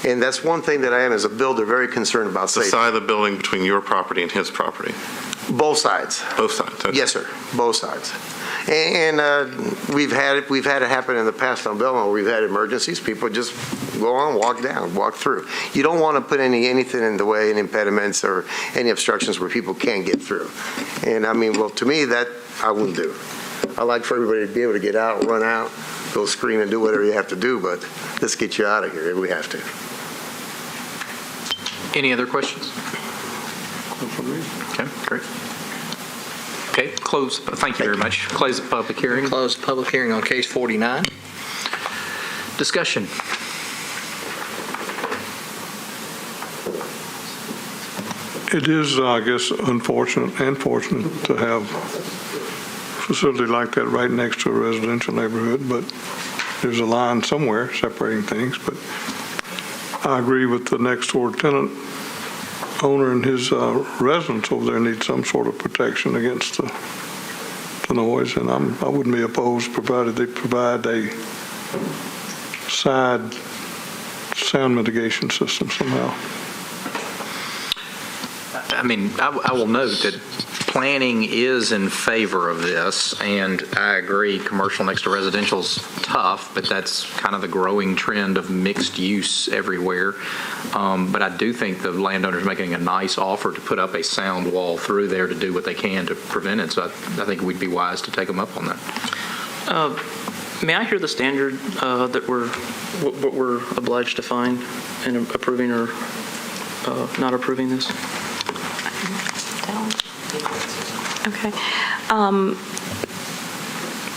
And that's one thing that I am, as a builder, very concerned about safety. The side of the building between your property and his property? Both sides. Both sides? Okay. Yes, sir. Both sides. And we've had it happen in the past on Belmont, where we've had emergencies. People just go on, walk down, walk through. You don't want to put anything in the way, any impediments or any obstructions where people can't get through. And I mean, well, to me, that I wouldn't do. I like for everybody to be able to get out, run out, go scream and do whatever you have to do, but let's get you out of here if we have to. Any other questions? Okay, great. Okay, close. Thank you very much. Close the public hearing. Close the public hearing on case 49. Discussion. It is, I guess, unfortunate and fortunate to have a facility like that right next to a residential neighborhood, but there's a line somewhere separating things. But I agree with the next door tenant owner and his residents over there need some sort of protection against the noise, and I wouldn't be opposed, provided they provide a side sound mitigation system somehow. I mean, I will note that planning is in favor of this, and I agree commercial next to residential is tough, but that's kind of the growing trend of mixed use everywhere. But I do think the landowner's making a nice offer to put up a sound wall through there to do what they can to prevent it, so I think we'd be wise to take them up on that. May I hear the standard that what we're obliged to find in approving or not approving this? Okay.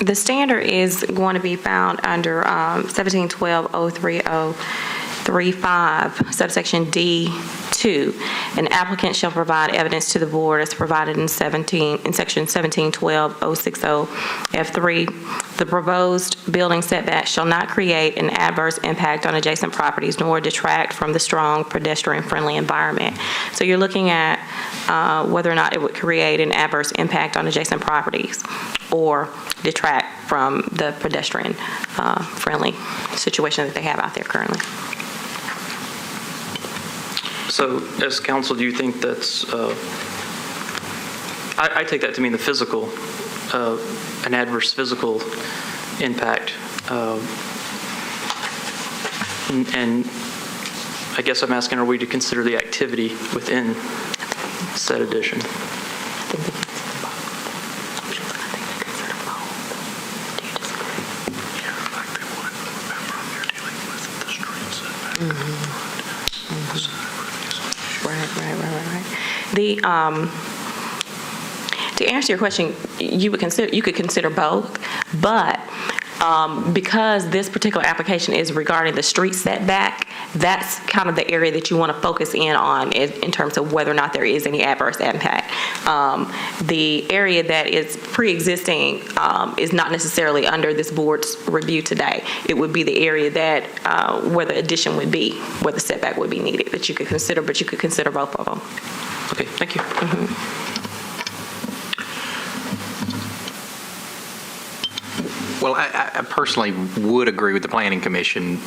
The standard is going to be found under 1712-03035, subsection D2. An applicant shall provide evidence to the board as provided in section 1712-060F3. The proposed building setback shall not create an adverse impact on adjacent properties nor detract from the strong pedestrian-friendly environment. So you're looking at whether or not it would create an adverse impact on adjacent properties or detract from the pedestrian-friendly situation that they have out there currently. So as counsel, do you think that's, I take that to mean the physical, an adverse physical impact. And I guess I'm asking, are we to consider the activity within said addition? Right. To answer your question, you could consider both, but Because this particular application is regarding the street setback, that's kind of the area that you want to focus in on in terms of whether or not there is any adverse impact. The area that is pre-existing is not necessarily under this board's review today. It would be the area that where the addition would be, where the setback would be needed, that you could consider, but you could consider both of them. Okay, thank you. Well, I personally would agree with the Planning Commission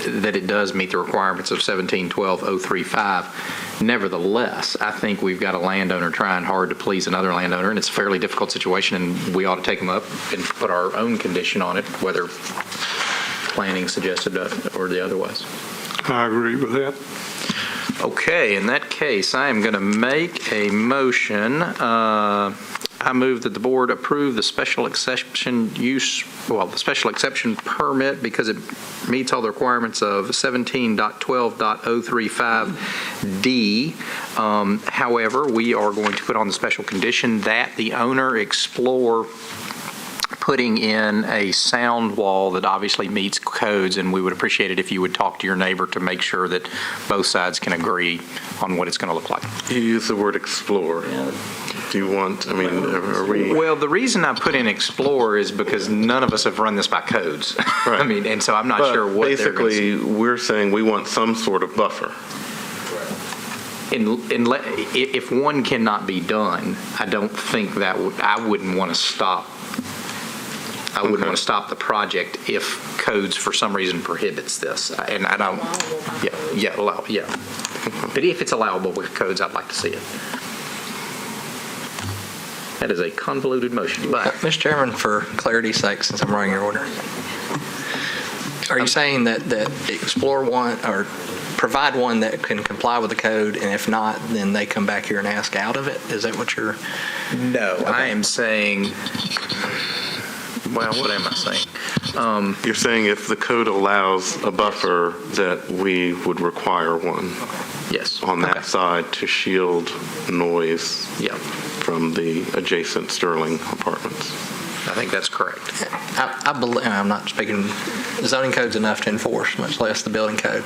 that it does meet the requirements of 1712-035. Nevertheless, I think we've got a landowner trying hard to please another landowner, and it's a fairly difficult situation, and we ought to take them up and put our own condition on it, whether planning suggested or the otherwise. I agree with that. Okay, in that case, I am going to make a motion. I move that the board approve the special exception the special exception permit because it meets all the requirements of 17.12.035D. However, we are going to put on the special condition that the owner explore putting in a sound wall that obviously meets codes, and we would appreciate it if you would talk to your neighbor to make sure that both sides can agree on what it's going to look like. You use the word explore. Yeah. Do you want, are we? Well, the reason I put in explore is because none of us have run this by codes. Right. And so I'm not sure what basically we're saying we want some sort of buffer. If one cannot be done, I don't think that I wouldn't want to stop. I wouldn't want to stop the project if codes for some reason prohibits this. And I don't, allow. But if it's allowable with codes, I'd like to see it. That is a convoluted motion. But Mr. Chairman, for clarity's sake, since I'm running your order, are you saying that explore one or provide one that can comply with the code, and if not, then they come back here and ask out of it? Is that what you're? No, okay. I am saying. Well, what am I saying? You're saying if the code allows a buffer, that we would require one. Yes. On that side to shield noise from the adjacent Sterling apartments. I think that's correct. I believe, I'm not speaking, the zoning code's enough to enforce, much less the building code.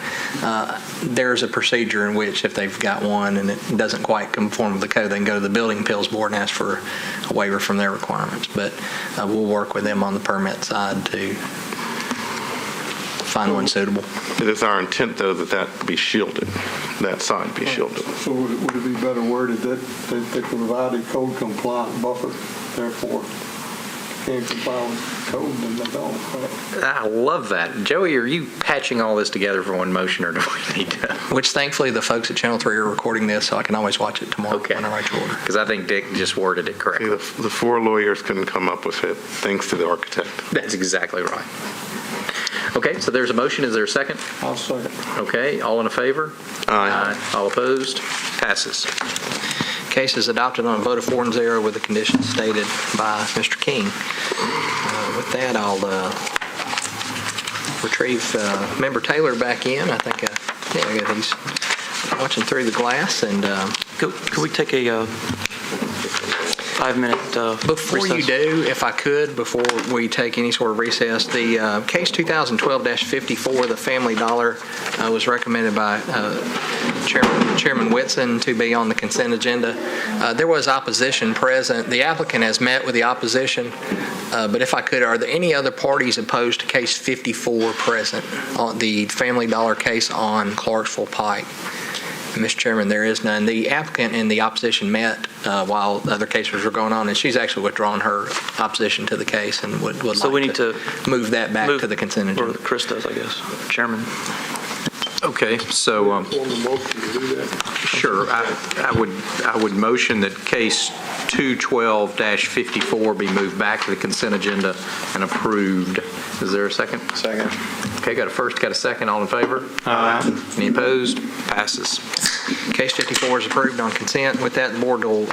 There's a procedure in which if they've got one and it doesn't quite conform with the code, they can go to the building appeals board and ask for a waiver from their requirements. But we'll work with them on the permit side to find one suitable. It is our intent, though, that be shielded, that side be shielded. So would it be better worded that they provide a code compliant buffer, therefore can't comply with code, then they don't? I love that. Joey, are you patching all this together for one motion, or do we need to? Which thankfully the folks at Channel 3 are recording this, so I can always watch it tomorrow when I write your order. Because I think Dick just worded it correctly. See, the four lawyers couldn't come up with it, thanks to the architect. That's exactly right. Okay, so there's a motion. Is there a second? I'll second. Okay, all in favor? Aye. All opposed? Passes. Case is adopted on a vote of 4-0 with the conditions stated by Mr. King. With that, I'll retrieve Member Taylor back in. I think he's watching through the glass. And could we take a 5-minute before recess? You do, if I could, before we take any sort of recess, the case 2012-54, the Family Dollar, was recommended by Chairman Whitson to be on the consent agenda. There was opposition present. The applicant has met with the opposition, but if I could, are there any other parties opposed to case 54 present on the Family Dollar case on Clarksville Pike? Mr. Chairman, there is none. The applicant and the opposition met while other cases were going on, and she's actually withdrawn her opposition to the case and would so like we need to move that back to the consent agenda. Or Chris does, I guess. Chairman. Okay, so sure, I would motion that case 212-54 be moved back to the consent agenda and approved. Is there a second? Second. Okay, got a first, got a second. All in favor? Aye. Any opposed? Passes. Case 54 is approved on consent. With that, the board will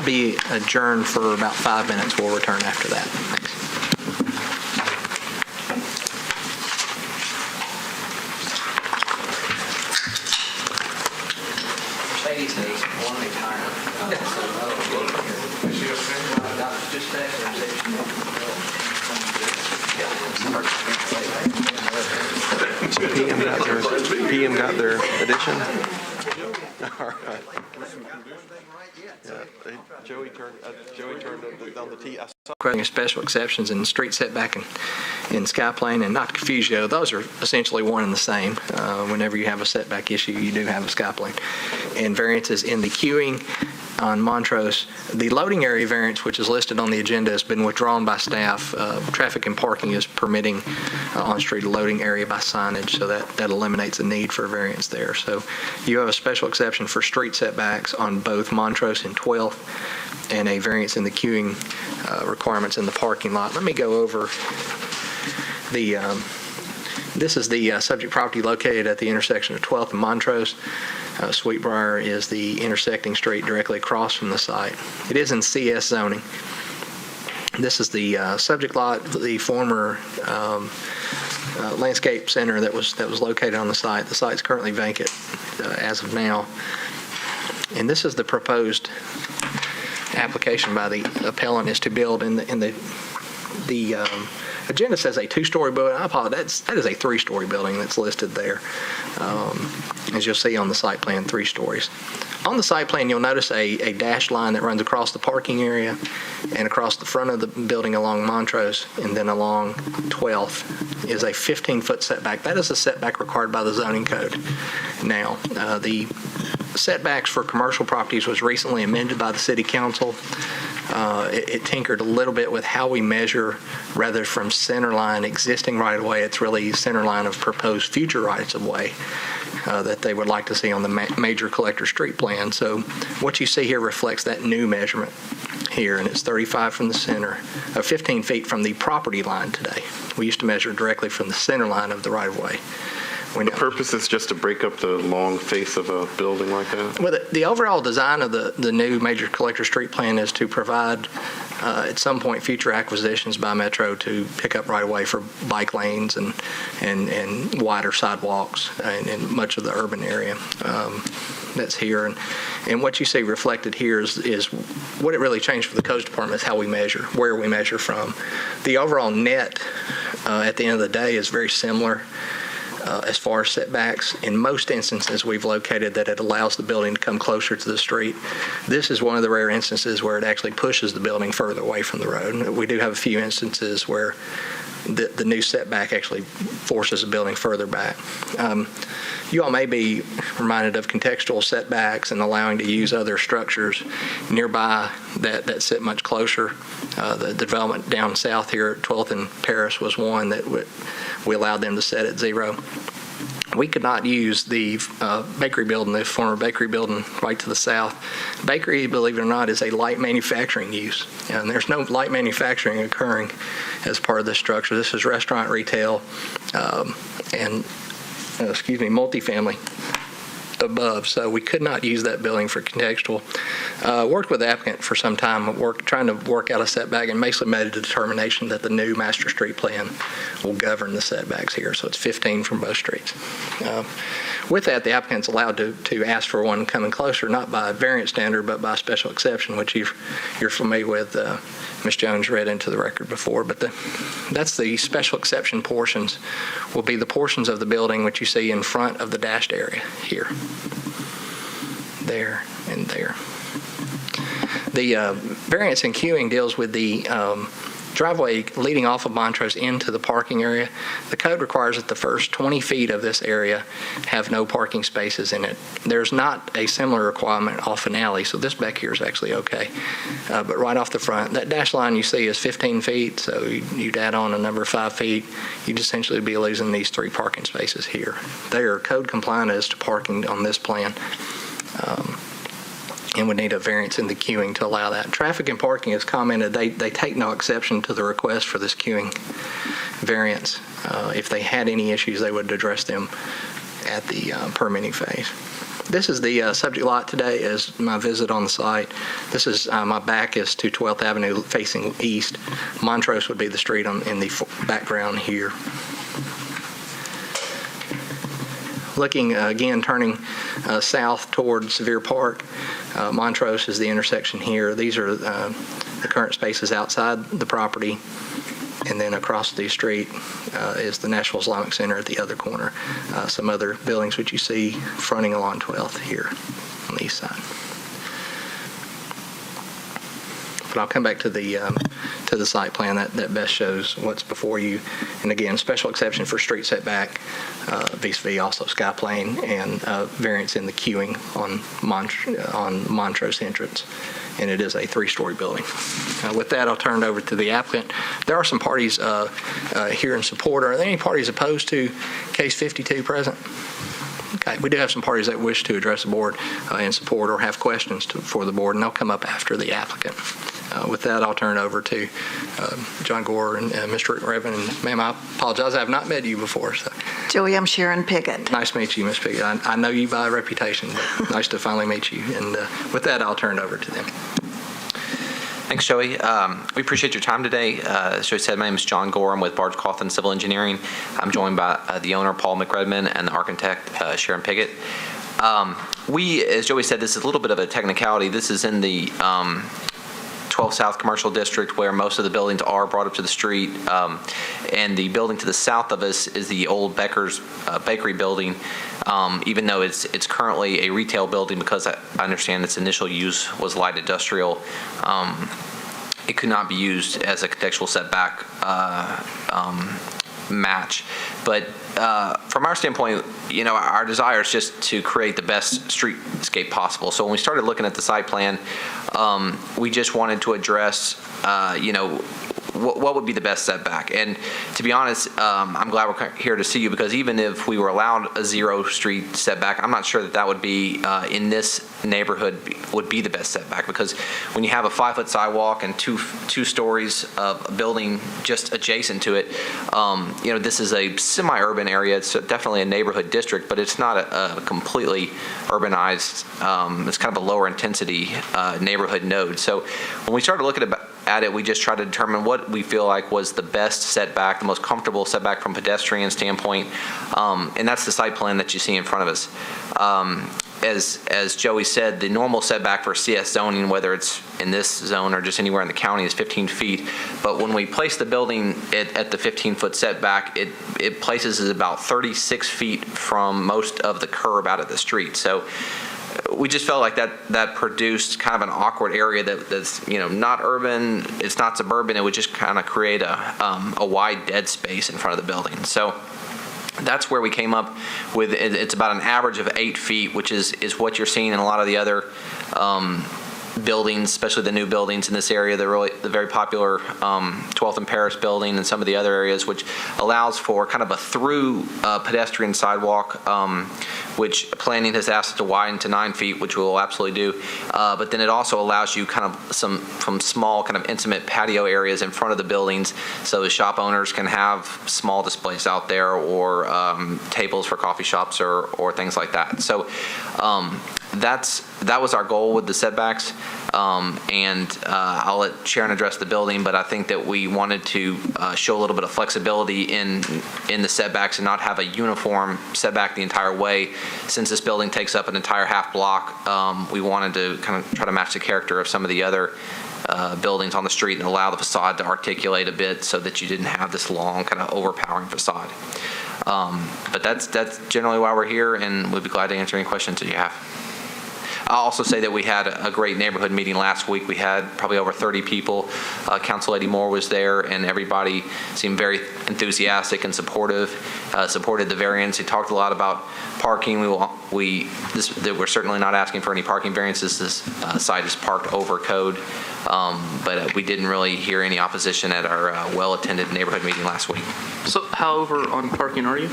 be adjourned for about 5 minutes. We'll return after that. Thanks. Mercedes needs one retire. Just PM got their addition? All right. Yeah, Joey turned on the T. Questioning special exceptions in street setback in Sky Plane, and not to confuse you, those are essentially one and the same. Whenever you have a setback issue, you do have a Sky Plane. And variances in the queuing on Montrose, the loading area variance, which is listed on the agenda, has been withdrawn by staff. Traffic and parking is permitting on-street loading area by signage, so that eliminates the need for a variance there. So you have a special exception for street setbacks on both Montrose and 12th, and a variance in the queuing requirements in the parking lot. Let me go over the, this is the subject property located at the intersection of 12th and Montrose. Sweetbriar is the intersecting street directly across from the site. It is in CS zoning. This is the subject lot, the former landscape center that was located on the site. The site's currently vacant as of now. And this is the proposed application by the appellant is to build in the agenda says a two-story building. I apologize. That is a three-story building that's listed there. As you'll see on the site plan, 3 stories. On the site plan, you'll notice a dashed line that runs across the parking area and across the front of the building along Montrose, and then along 12th is a 15-foot setback. That is a setback required by the zoning code. Now, the setbacks for commercial properties was recently amended by the City Council. It tinkered a little bit with how we measure, rather from center line existing right-of-way, it's really center line of proposed future rights-of-way that they would like to see on the major collector street plan. So what you see here reflects that new measurement here, and it's 35 from the center, 15 feet from the property line today. We used to measure directly from the center line of the right-of-way. The purpose is just to break up the long face of a building like that? Well, the overall design of the new major collector street plan is to provide, at some point, future acquisitions by Metro to pick up right-of-way for bike lanes and wider sidewalks in much of the urban area that's here. And what you see reflected here is what it really changed for the codes department is how we measure, where we measure from. The overall net at the end of the day is very similar. As far as setbacks, in most instances, we've located that it allows the building to come closer to the street. This is one of the rare instances where it actually pushes the building further away from the road. We do have a few instances where the new setback actually forces the building further back. You all may be reminded of contextual setbacks and allowing to use other structures nearby that sit much closer. The development down south here at 12th and Paris was one that we allowed them to set at 0. We could not use the bakery building, the former bakery building right to the south. Bakery, believe it or not, is a light manufacturing use, and there's no light manufacturing occurring as part of this structure. This is restaurant, retail, and multifamily above, so we could not use that building for contextual. Worked with the applicant for some time, trying to work out a setback, and basically made a determination that the new master street plan will govern the setbacks here, so it's 15 from both streets. With that, the applicant's allowed to ask for one coming closer, not by variance standard, but by special exception, which you're familiar with. Ms. Jones read into the record before, but that's the special exception portions will be the portions of the building which you see in front of the dashed area here, there, and there. The variance in queuing deals with the driveway leading off of Montrose into the parking area. The code requires that the first 20 feet of this area have no parking spaces in it. There's not a similar requirement off an alley, so this back here is actually okay. But right off the front, that dash line you see is 15 feet, so you'd add on another 5 feet, you'd essentially be losing these 3 parking spaces here. They are code compliant as to parking on this plan. And would need a variance in the queuing to allow that. Traffic and parking has commented they take no exception to the request for this queuing variance. If they had any issues, they would address them at the permitting phase. This is the subject lot today as my visit on the site. This is my back is to 12th Avenue facing east. Montrose would be the street in the background here. Looking again, turning south toward Sevier Park, Montrose is the intersection here. These are the current spaces outside the property. And then across the street is the Nashville Islamic Center at the other corner. Some other buildings which you see fronting along 12th here on the east side. But I'll come back to the site plan that best shows what's before you. And again, special exception for street setback, vis-a-vis also Sky Plane, and variance in the queuing on Montrose entrance. And it is a 3-story building. With that, I'll turn it over to the applicant. There are some parties here in support. Are there any parties opposed to case 52 present? Okay, we do have some parties that wish to address the board in support or have questions for the board, and they'll come up after the applicant. With that, I'll turn it over to John Gore and Mr. Revin. And ma'am, I apologize, I have not met you before. So. Joey, I'm Sharon Piggott. Nice to meet you, Ms. Piggott. I know you by reputation, but nice to finally meet you. And with that, I'll turn it over to them. Thanks, Joey. We appreciate your time today. As Joey said, my name is John Gore. I'm with Barge Cawthon Civil Engineering. I'm joined by the owner, Paul McRedmond, and the architect, Sharon Piggott. As Joey said, this is a little bit of a technicality. This is in the 12 South Commercial District, where most of the buildings are brought up to the street. And the building to the south of us is the old Becker's Bakery building, even though it's currently a retail building, because I understand its initial use was light industrial. It could not be used as a contextual setback match. But from our standpoint, our desire is just to create the best streetscape possible. So when we started looking at the site plan, we just wanted to address, what would be the best setback. And to be honest, I'm glad we're here to see you, because even if we were allowed a 0 street setback, I'm not sure that would be in this neighborhood would be the best setback, because when you have a 5-foot sidewalk and two stories of a building just adjacent to it, this is a semi-urban area. It's definitely a neighborhood district, but it's not a completely urbanized. It's kind of a lower intensity neighborhood node. So when we started looking at it, we just tried to determine what we feel like was the best setback, the most comfortable setback from a pedestrian standpoint, and that's the site plan that you see in front of us. As Joey said, the normal setback for CS zoning, whether it's in this zone or just anywhere in the county, is 15 feet. But when we place the building at the 15-foot setback, it places us about 36 feet from most of the curb out of the street. So we just felt like that produced kind of an awkward area that's not urban, it's not suburban. It would just kind of create a wide dead space in front of the building. So that's where we came up with. It's about an average of 8 feet, which is what you're seeing in a lot of the other buildings, especially the new buildings in this area. The very popular 12th and Paris building and some of the other areas, which allows for kind of a through pedestrian sidewalk, which planning has asked to widen to 9 feet, which we'll absolutely do. But then it also allows you kind of from small kind of intimate patio areas in front of the buildings, so the shop owners can have small displays out there, or tables for coffee shops or things like that. So that was our goal with the setbacks, and I'll let Sharon address the building, but I think that we wanted to show a little bit of flexibility in the setbacks and not have a uniform setback the entire way. Since this building takes up an entire half block, we wanted to kind of try to match the character of some of the other buildings on the street and allow the facade to articulate a bit, so that you didn't have this long kind of overpowering facade. But that's generally why we're here, and we'd be glad to answer any questions that you have. I'll also say that we had a great neighborhood meeting last week. We had probably over 30 people. Council Lady Moore was there, and everybody seemed very enthusiastic and supportive, supported the variance. He talked a lot about parking. We're certainly not asking for any parking variances. This site is parked over code, but we didn't really hear any opposition at our well-attended neighborhood meeting last week. So how over on parking are you?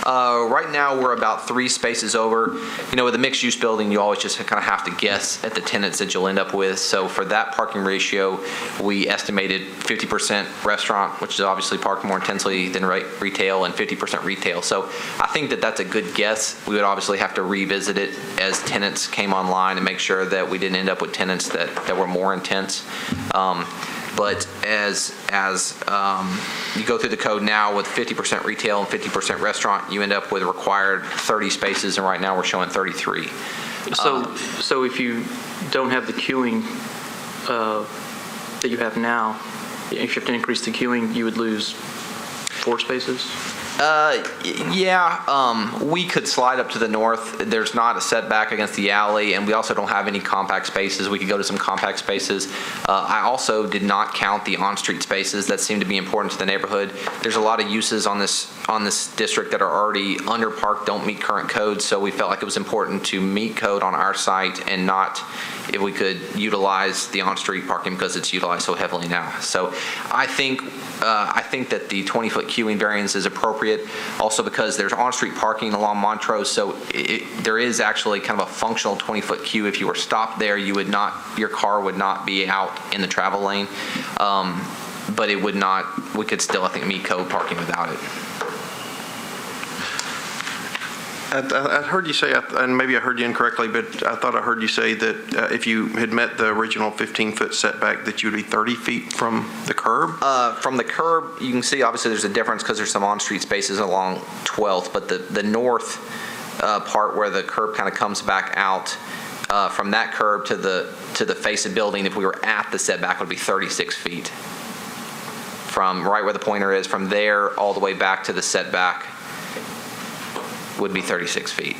Right now, we're about 3 spaces over. With a mixed-use building, you always just kind of have to guess at the tenants that you'll end up with. So for that parking ratio, we estimated 50% restaurant, which is obviously parked more intensely than retail, and 50% retail. So I think that that's a good guess. We would obviously have to revisit it as tenants came online and make sure that we didn't end up with tenants that were more intense. But as you go through the code now with 50% retail and 50% restaurant, you end up with required 30 spaces, and right now we're showing 33. So if you don't have the queuing that you have now, if you have to increase the queuing, you would lose 4 spaces? We could slide up to the north. There's not a setback against the alley, and we also don't have any compact spaces. We could go to some compact spaces. I also did not count the on-street spaces that seem to be important to the neighborhood. There's a lot of uses on this district that are already under parked, don't meet current code, so we felt like it was important to meet code on our site and not if we could utilize the on-street parking because it's utilized so heavily now. So I think that the 20-foot queuing variance is appropriate, also because there's on-street parking along Montrose, so there is actually kind of a functional 20-foot queue. If you were stopped there, your car would not be out in the travel lane, but we could still, I think, meet code parking without it. I heard you say, and maybe I heard you incorrectly, but I thought I heard you say that if you had met the original 15-foot setback, that you would be 30 feet from the curb? From the curb, you can see obviously there's a difference because there's some on-street spaces along 12th, but the north part where the curb kind of comes back out, from that curb to the face of the building, if we were at the setback, would be 36 feet. From right where the pointer is, from there all the way back to the setback would be 36 feet.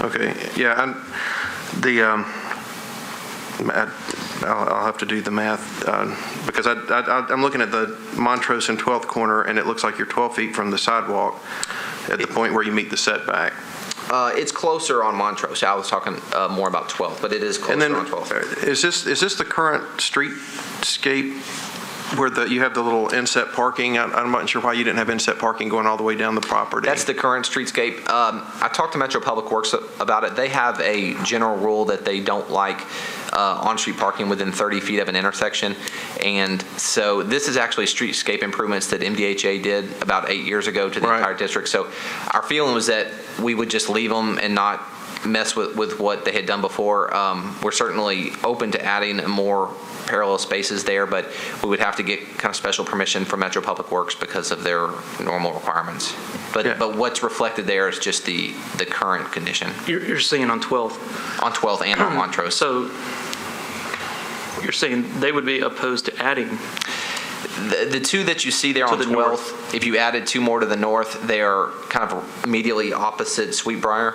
Okay, yeah, I'll have to do the math because I'm looking at the Montrose and 12th corner, and it looks like you're 12 feet from the sidewalk at the point where you meet the setback. It's closer on Montrose. I was talking more about 12th, but it is closer on 12th. Is this the current streetscape where you have the little inset parking? I'm not sure why you didn't have inset parking going all the way down the property. That's the current streetscape. I talked to Metro Public Works about it. They have a general rule that they don't like on-street parking within 30 feet of an intersection. And so this is actually streetscape improvements that MDHA did about 8 years ago to the entire district. So our feeling was that we would just leave them and not mess with what they had done before. We're certainly open to adding more parallel spaces there, but we would have to get kind of special permission from Metro Public Works because of their normal requirements. But what's reflected there is just the current condition. You're saying on 12th? On 12th and on Montrose. So you're saying they would be opposed to adding? The two that you see there on 12th, if you added 2 more to the north, they are kind of immediately opposite Sweetbriar.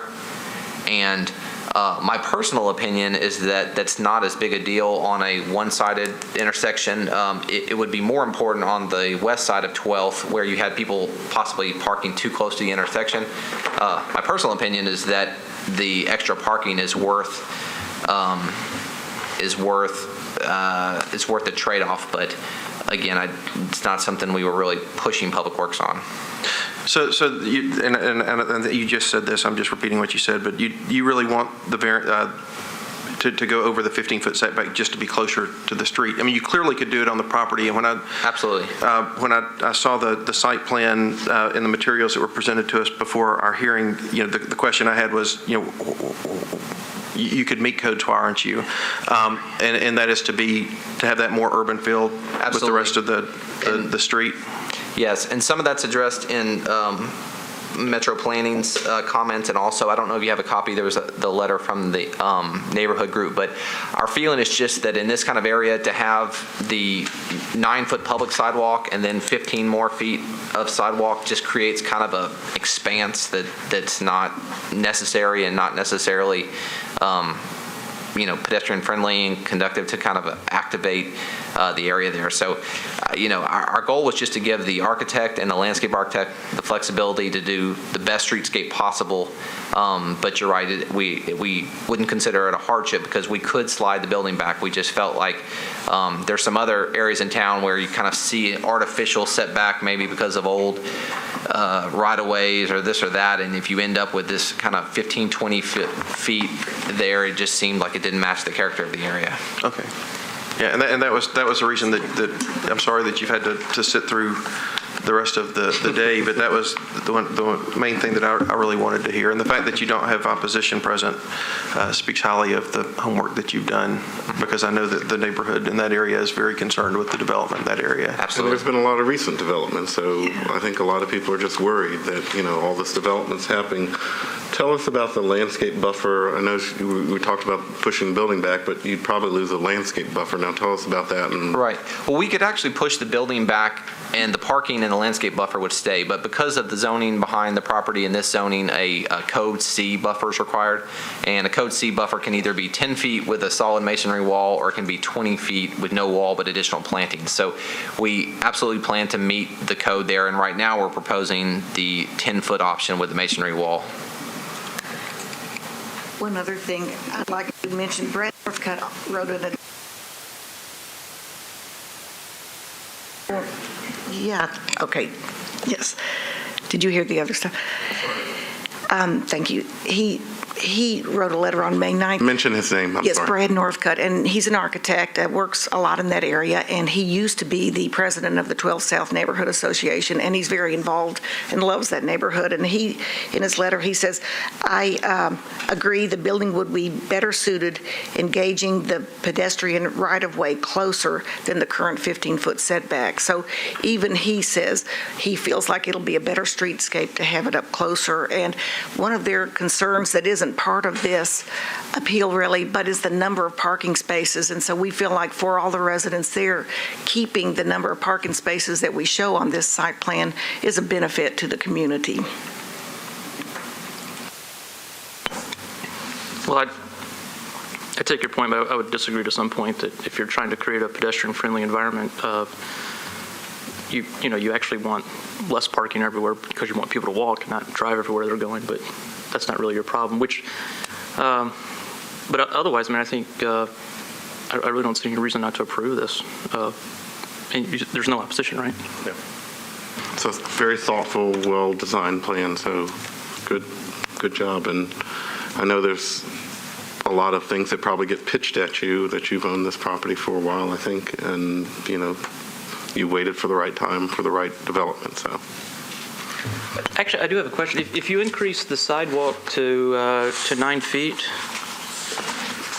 And my personal opinion is that that's not as big a deal on a one-sided intersection. It would be more important on the west side of 12th where you had people possibly parking too close to the intersection. My personal opinion is that the extra parking is worth the trade-off, but again, it's not something we were really pushing Public Works on. So you, and you just said this, I'm just repeating what you said, but you really want the to go over the 15-foot setback just to be closer to the street. I mean, you clearly could do it on the property. And when I saw the site plan in the materials that were presented to us before our hearing, the question I had was, you could meet code, why aren't you? And that is to have that more urban feel with the rest of the street. Yes, and some of that's addressed in Metro Planning's comments, and also, I don't know if you have a copy, there was the letter from the neighborhood group, but our feeling is just that in this kind of area, to have the 9-foot public sidewalk and then 15 more feet of sidewalk just creates kind of a expanse that's not necessary and not necessarily pedestrian friendly and conducive to kind of activate the area there. So, our goal was just to give the architect and the landscape architect the flexibility to do the best streetscape possible. But you're right, we wouldn't consider it a hardship because we could slide the building back. We just felt like there's some other areas in town where you kind of see an artificial setback, maybe because of old right-of-ways or this or that, and if you end up with this kind of 15, 20 feet there, it just seemed like it didn't match the character of the area. Okay. Yeah, and that was the reason that I'm sorry that you've had to sit through the rest of the day, but that was the main thing that I really wanted to hear. And the fact that you don't have opposition present speaks highly of the homework that you've done, because I know that the neighborhood in that area is very concerned with the development in that area. Absolutely. And there's been a lot of recent development, so I think a lot of people are just worried that, all this development's happening. Tell us about the landscape buffer. I know we talked about pushing the building back, but you'd probably lose a landscape buffer. Now tell us about that. Right. Well, we could actually push the building back and the parking and the landscape buffer would stay, but because of the zoning behind the property in this zoning, a Code C buffer is required, and a Code C buffer can either be 10 feet with a solid masonry wall or it can be 20 feet with no wall but additional plantings. So we absolutely plan to meet the code there, and right now we're proposing the 10-foot option with the masonry wall. One other thing I'd like to mention, Brad Northcutt wrote it. Yeah, okay, yes. Did you hear the other stuff? Thank you. He wrote a letter on May 9th. Mention his name, I'm yes, sorry. Brad Northcutt, and he's an architect that works a lot in that area, and he used to be the president of the 12 South Neighborhood Association, and he's very involved and loves that neighborhood. And he, in his letter, he says, I agree the building would be better suited engaging the pedestrian right-of-way closer than the current 15-foot setback. So even he says he feels like it'll be a better streetscape to have it up closer. And one of their concerns that isn't part of this appeal really, but is the number of parking spaces. And so we feel like for all the residents there, keeping the number of parking spaces that we show on this site plan is a benefit to the community. Well, I take your point, but I would disagree to some point that if you're trying to create a pedestrian-friendly environment, you actually want less parking everywhere because you want people to walk, not drive everywhere they're going. But that's not really your problem. But otherwise, I mean, I think I really don't see any reason not to approve this. And there's no opposition, right? Yeah. So it's a very thoughtful, well-designed plan. So good job. And I know there's a lot of things that probably get pitched at you that you've owned this property for a while, I think, and you waited for the right time for the right development. So. Actually, I do have a question. If you increase the sidewalk to 9 feet,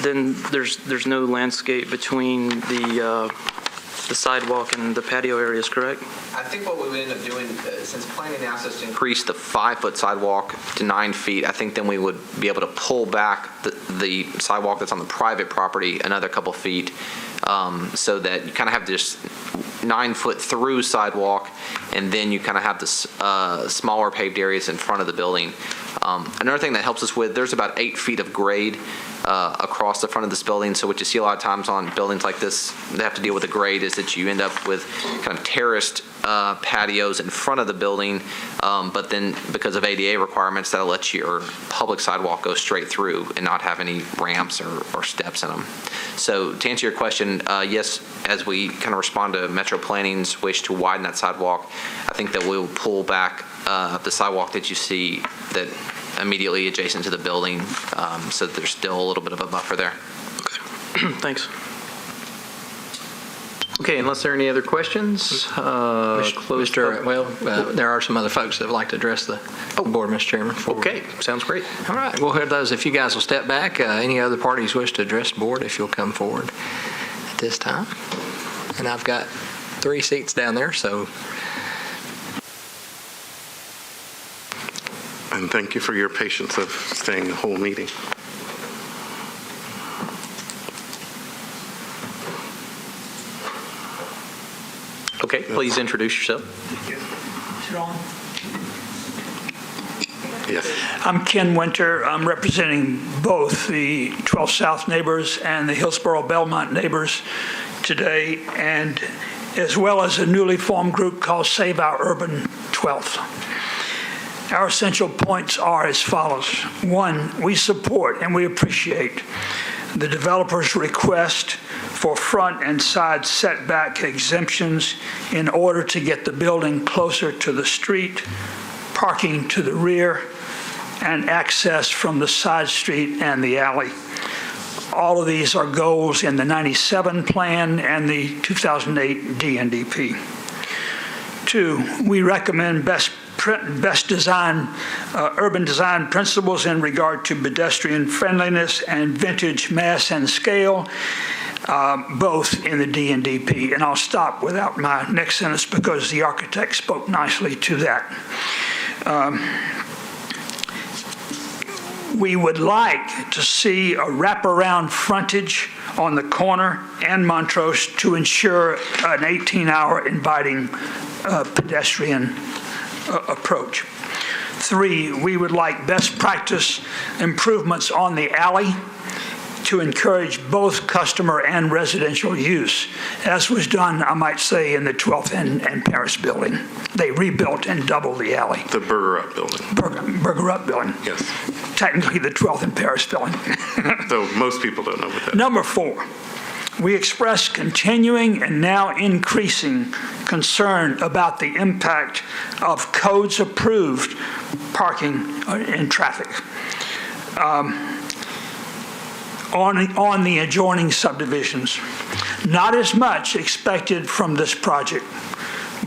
then there's no landscape between the sidewalk and the patio areas, correct? I think what we would end up doing, since planning asks us to increase the 5-foot sidewalk to 9 feet, I think then we would be able to pull back the sidewalk that's on the private property another couple feet, so that you kind of have this 9-foot through sidewalk, and then you kind of have the smaller paved areas in front of the building. Another thing that helps us with, there's about 8 feet of grade across the front of this building. So what you see a lot of times on buildings like this, they have to deal with the grade, is that you end up with kind of terraced patios in front of the building, but then because of ADA requirements, that'll let your public sidewalk go straight through and not have any ramps or steps in them. So to answer your question, yes, as we kind of respond to Metro Planning's wish to widen that sidewalk, I think that we'll pull back the sidewalk that you see that immediately adjacent to the building, so there's still a little bit of a buffer there. Thanks. Okay, unless there are any other questions, there are some other folks that would like to address the board, Mr. Chairman. Okay, sounds great. All right, we'll hear those. If you guys will step back, any other parties wish to address the board, if you'll come forward at this time. And I've got 3 seats down there, so. And thank you for your patience of staying the whole meeting. Okay, please introduce yourself. Yes. I'm Ken Winter. I'm representing both the 12 South neighbors and the Hillsborough Belmont neighbors today, and as well as a newly formed group called Save Our Urban 12th. Our essential points are as follows. 1, we support and we appreciate the developer's request for front and side setback exemptions in order to get the building closer to the street, parking to the rear, and access from the side street and the alley. All of these are goals in the 97 plan and the 2008 DNDP. 2, we recommend best design, urban design principles in regard to pedestrian friendliness and vintage mass and scale, both in the DNDP. And I'll stop without my next sentence because the architect spoke nicely to that. We would like to see a wraparound frontage on the corner and Montrose to ensure an 18-hour inviting pedestrian approach. 3, we would like best practice improvements on the alley to encourage both customer and residential use, as was done, I might say, in the 12th and Paris building. They rebuilt and doubled the alley. The Burger Up building. Burger Up building. Yes. Technically the 12th and Paris building. Though most people don't know what that is. Number 4, we express continuing and now increasing concern about the impact of codes-approved parking and traffic on the adjoining subdivisions. Not as much expected from this project,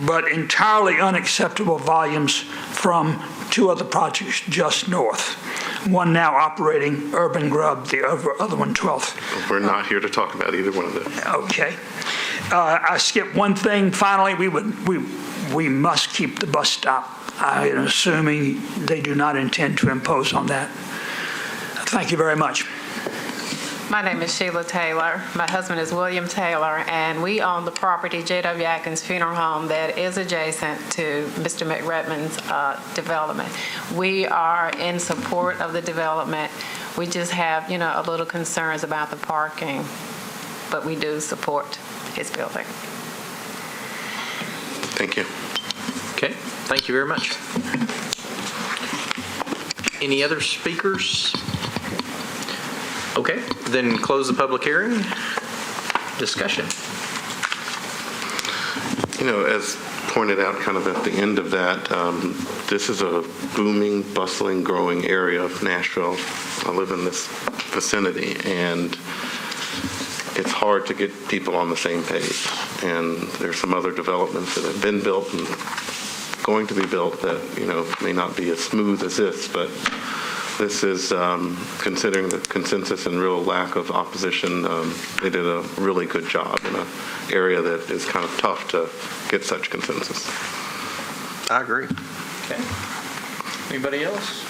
but entirely unacceptable volumes from 2 other projects just north. One now operating Urban Grub, the other one 12th. We're not here to talk about either one of them. Okay. I skipped one thing. Finally, we must keep the bus stop. I'm assuming they do not intend to impose on that. Thank you very much. My name is Sheila Taylor. My husband is William Taylor, and we own the property, J.W. Atkins Funeral Home, that is adjacent to Mr. McRedmond's development. We are in support of the development. We just have, a little concerns about the parking, but we do support his building. Thank you. Okay, thank you very much. Any other speakers? Okay, then close the public hearing. Discussion. As pointed out kind of at the end of that, this is a booming, bustling, growing area of Nashville. I live in this vicinity, and it's hard to get people on the same page. And there's some other developments that have been built and going to be built that, may not be as smooth as this, but this is, considering the consensus and real lack of opposition, they did a really good job in an area that is kind of tough to get such consensus. I agree. Okay. Anybody else?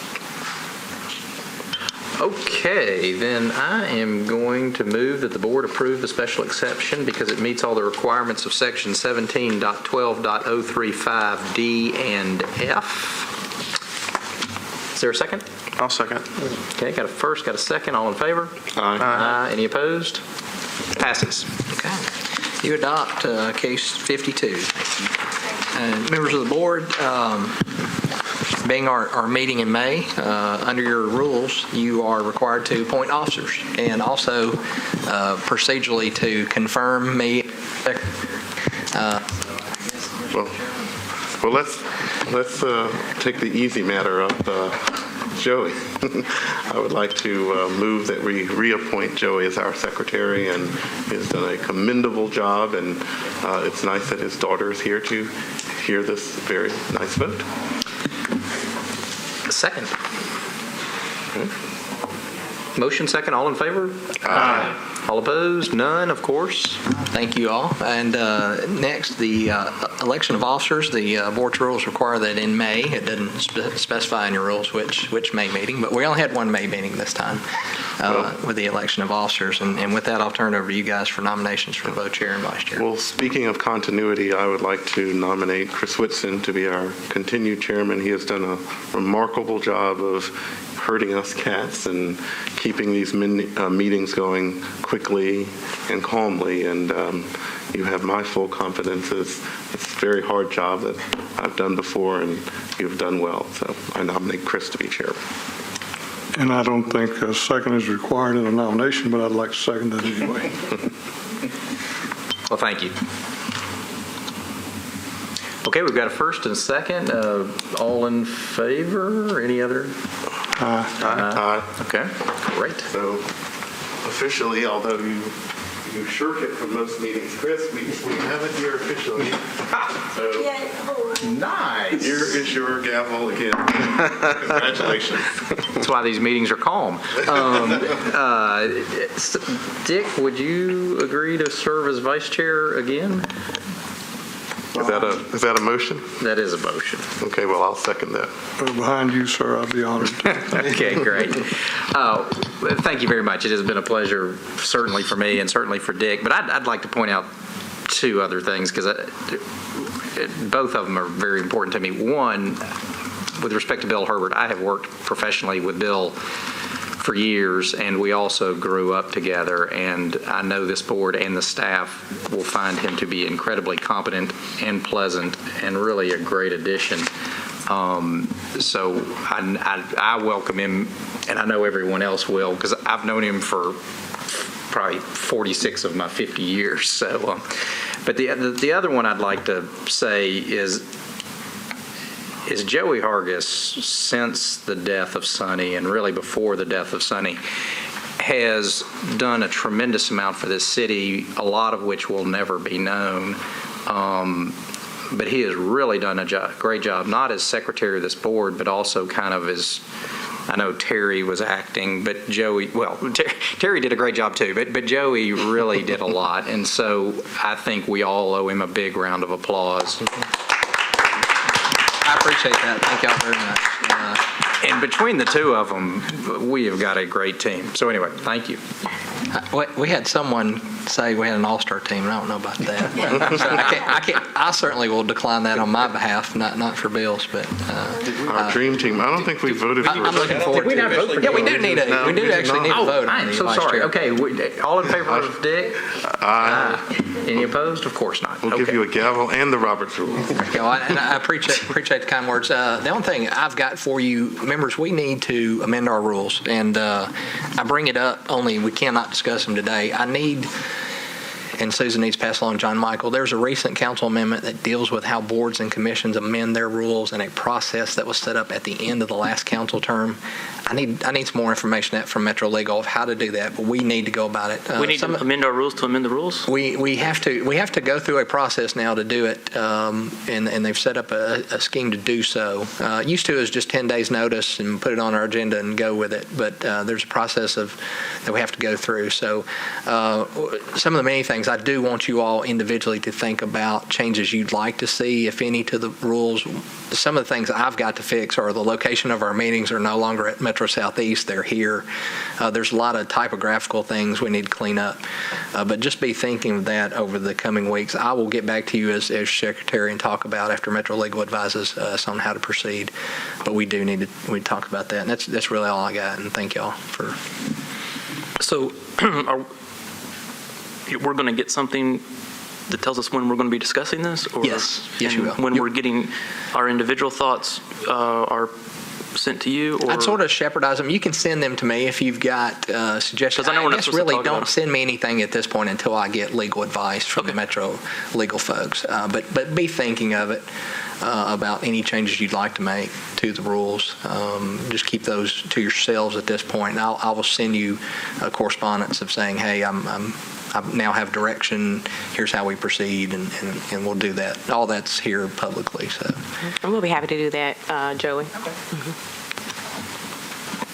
Okay, then I am going to move that the board approve the special exception because it meets all the requirements of section 17.12.035D and F. Is there a second? I'll second. Okay, got a first, got a second. All in favor? Aye. Any opposed? Passes. Okay. You adopt case 52. Members of the board, being our meeting in May, under your rules, you are required to appoint officers and also procedurally to confirm me. Well, let's take the easy matter up. Joey. I would like to move that we reappoint Joey as our secretary, and he has done a commendable job, and it's nice that his daughter is here to hear this very nice vote. Second. Okay. Motion second, all in favor? Aye. All opposed? None, of course. Thank you all. And next, the election of officers. The board's rules require that in May. It doesn't specify in your rules which May meeting, but we only had one May meeting this time with the election of officers. And with that, I'll turn it over to you guys for nominations for both chair and vice chair. Well, speaking of continuity, I would like to nominate Chris Whitson to be our continued chairman. He has done a remarkable job of herding us cats and keeping these meetings going quickly and calmly, and you have my full confidence. It's a very hard job that I've done before, and you've done well. So I nominate Chris to be chair. And I don't think a second is required in a nomination, but I'd like to second that anyway. Well, thank you. Okay, we've got a first and a second. All in favor? Any other? Aye. Okay, great. So officially, although You shirk it from most meetings. Chris, we have it here officially. So, nice. Here is your gavel again. Congratulations. That's why these meetings are calm. Dick, would you agree to serve as vice chair again? Is that a motion? That is a motion. Okay, well, I'll second that. Behind you, sir, I'd be honored. Okay, great. Thank you very much. It has been a pleasure, certainly for me and certainly for Dick. But I'd like to point out two other things because both of them are very important to me. One, with respect to Bill Herbert, I have worked professionally with Bill for years, and we also grew up together, and I know this board and the staff will find him to be incredibly competent and pleasant and really a great addition. So I welcome him, and I know everyone else will, because I've known him for probably 46 of my 50 years. So, but the other one I'd like to say is Joey Hargis, since the death of Sonny, and really before the death of Sonny, has done a tremendous amount for this city, a lot of which will never be known. But he has really done a great job, not as secretary of this board, but also kind of as, I know Terry was acting, but Joey, well, Terry did a great job too, but Joey really did a lot. And so I think we all owe him a big round of applause. I appreciate that. Thank y'all very much. And between the two of them, we have got a great team. So anyway, thank you. We had someone say we had an all-star team, and I don't know about that. So I certainly will decline that on my behalf, not for Bill's, but our dream team. I don't think we voted for it. I'm looking forward to it. Yeah, we do need actually need a vote. I am so sorry. Okay, all in favor of Dick? Aye. Any opposed? Of course not. We'll give you a gavel and the Roberts rules. And I appreciate the kind words. The only thing I've got for you, members, we need to amend our rules, and I bring it up only we cannot discuss them today. I need, and Susan needs to pass along John Michael, there's a recent council amendment that deals with how boards and commissions amend their rules and a process that was set up at the end of the last council term. I need some more information from Metro Legal of how to do that, but we need to go about it. We need to amend our rules to amend the rules? We have to go through a process now to do it, and they've set up a scheme to do so. Used to is just 10 days notice and put it on our agenda and go with it, but there's a process that we have to go through. So some of the many things I do want you all individually to think about, changes you'd like to see, if any, to the rules. Some of the things I've got to fix are the location of our meetings are no longer at Metro Southeast, they're here. There's a lot of typographical things we need to clean up, but just be thinking of that over the coming weeks. I will get back to you as secretary and talk about after Metro Legal advises us on how to proceed, but we do need to talk about that, and that's really all I got, and thank y'all for. So we're going to get something that tells us when we're going to be discussing this? Or, yes, you will. When we're getting our individual thoughts are sent to you? Or? I'd sort of shepherdize them. You can send them to me if you've got suggestions. I know we're not supposed to talk don't about send me anything at this point until I get legal advice from the Metro Legal folks. But be thinking of it about any changes you'd like to make to the rules. Just keep those to yourselves at this point. And I will send you a correspondence of saying, hey, I now have direction, here's how we proceed, and we'll do that. All that's here publicly. So. And we'll be happy to do that, Joey. Okay.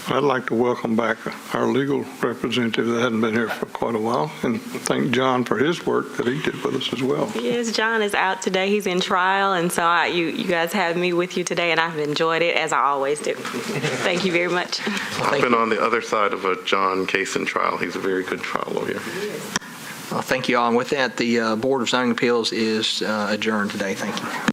I'd like to welcome back our legal representative that hadn't been here for quite a while, and thank John for his work that he did with us as well. Yes, John is out today. He's in trial, and so you guys have me with you today, and I've enjoyed it, as I always do. Thank you very much. I've been on the other side of a John case in trial. He's a very good trial lawyer. Well, thank you all. And with that, the Board of Zoning Appeals is adjourned today. Thank you.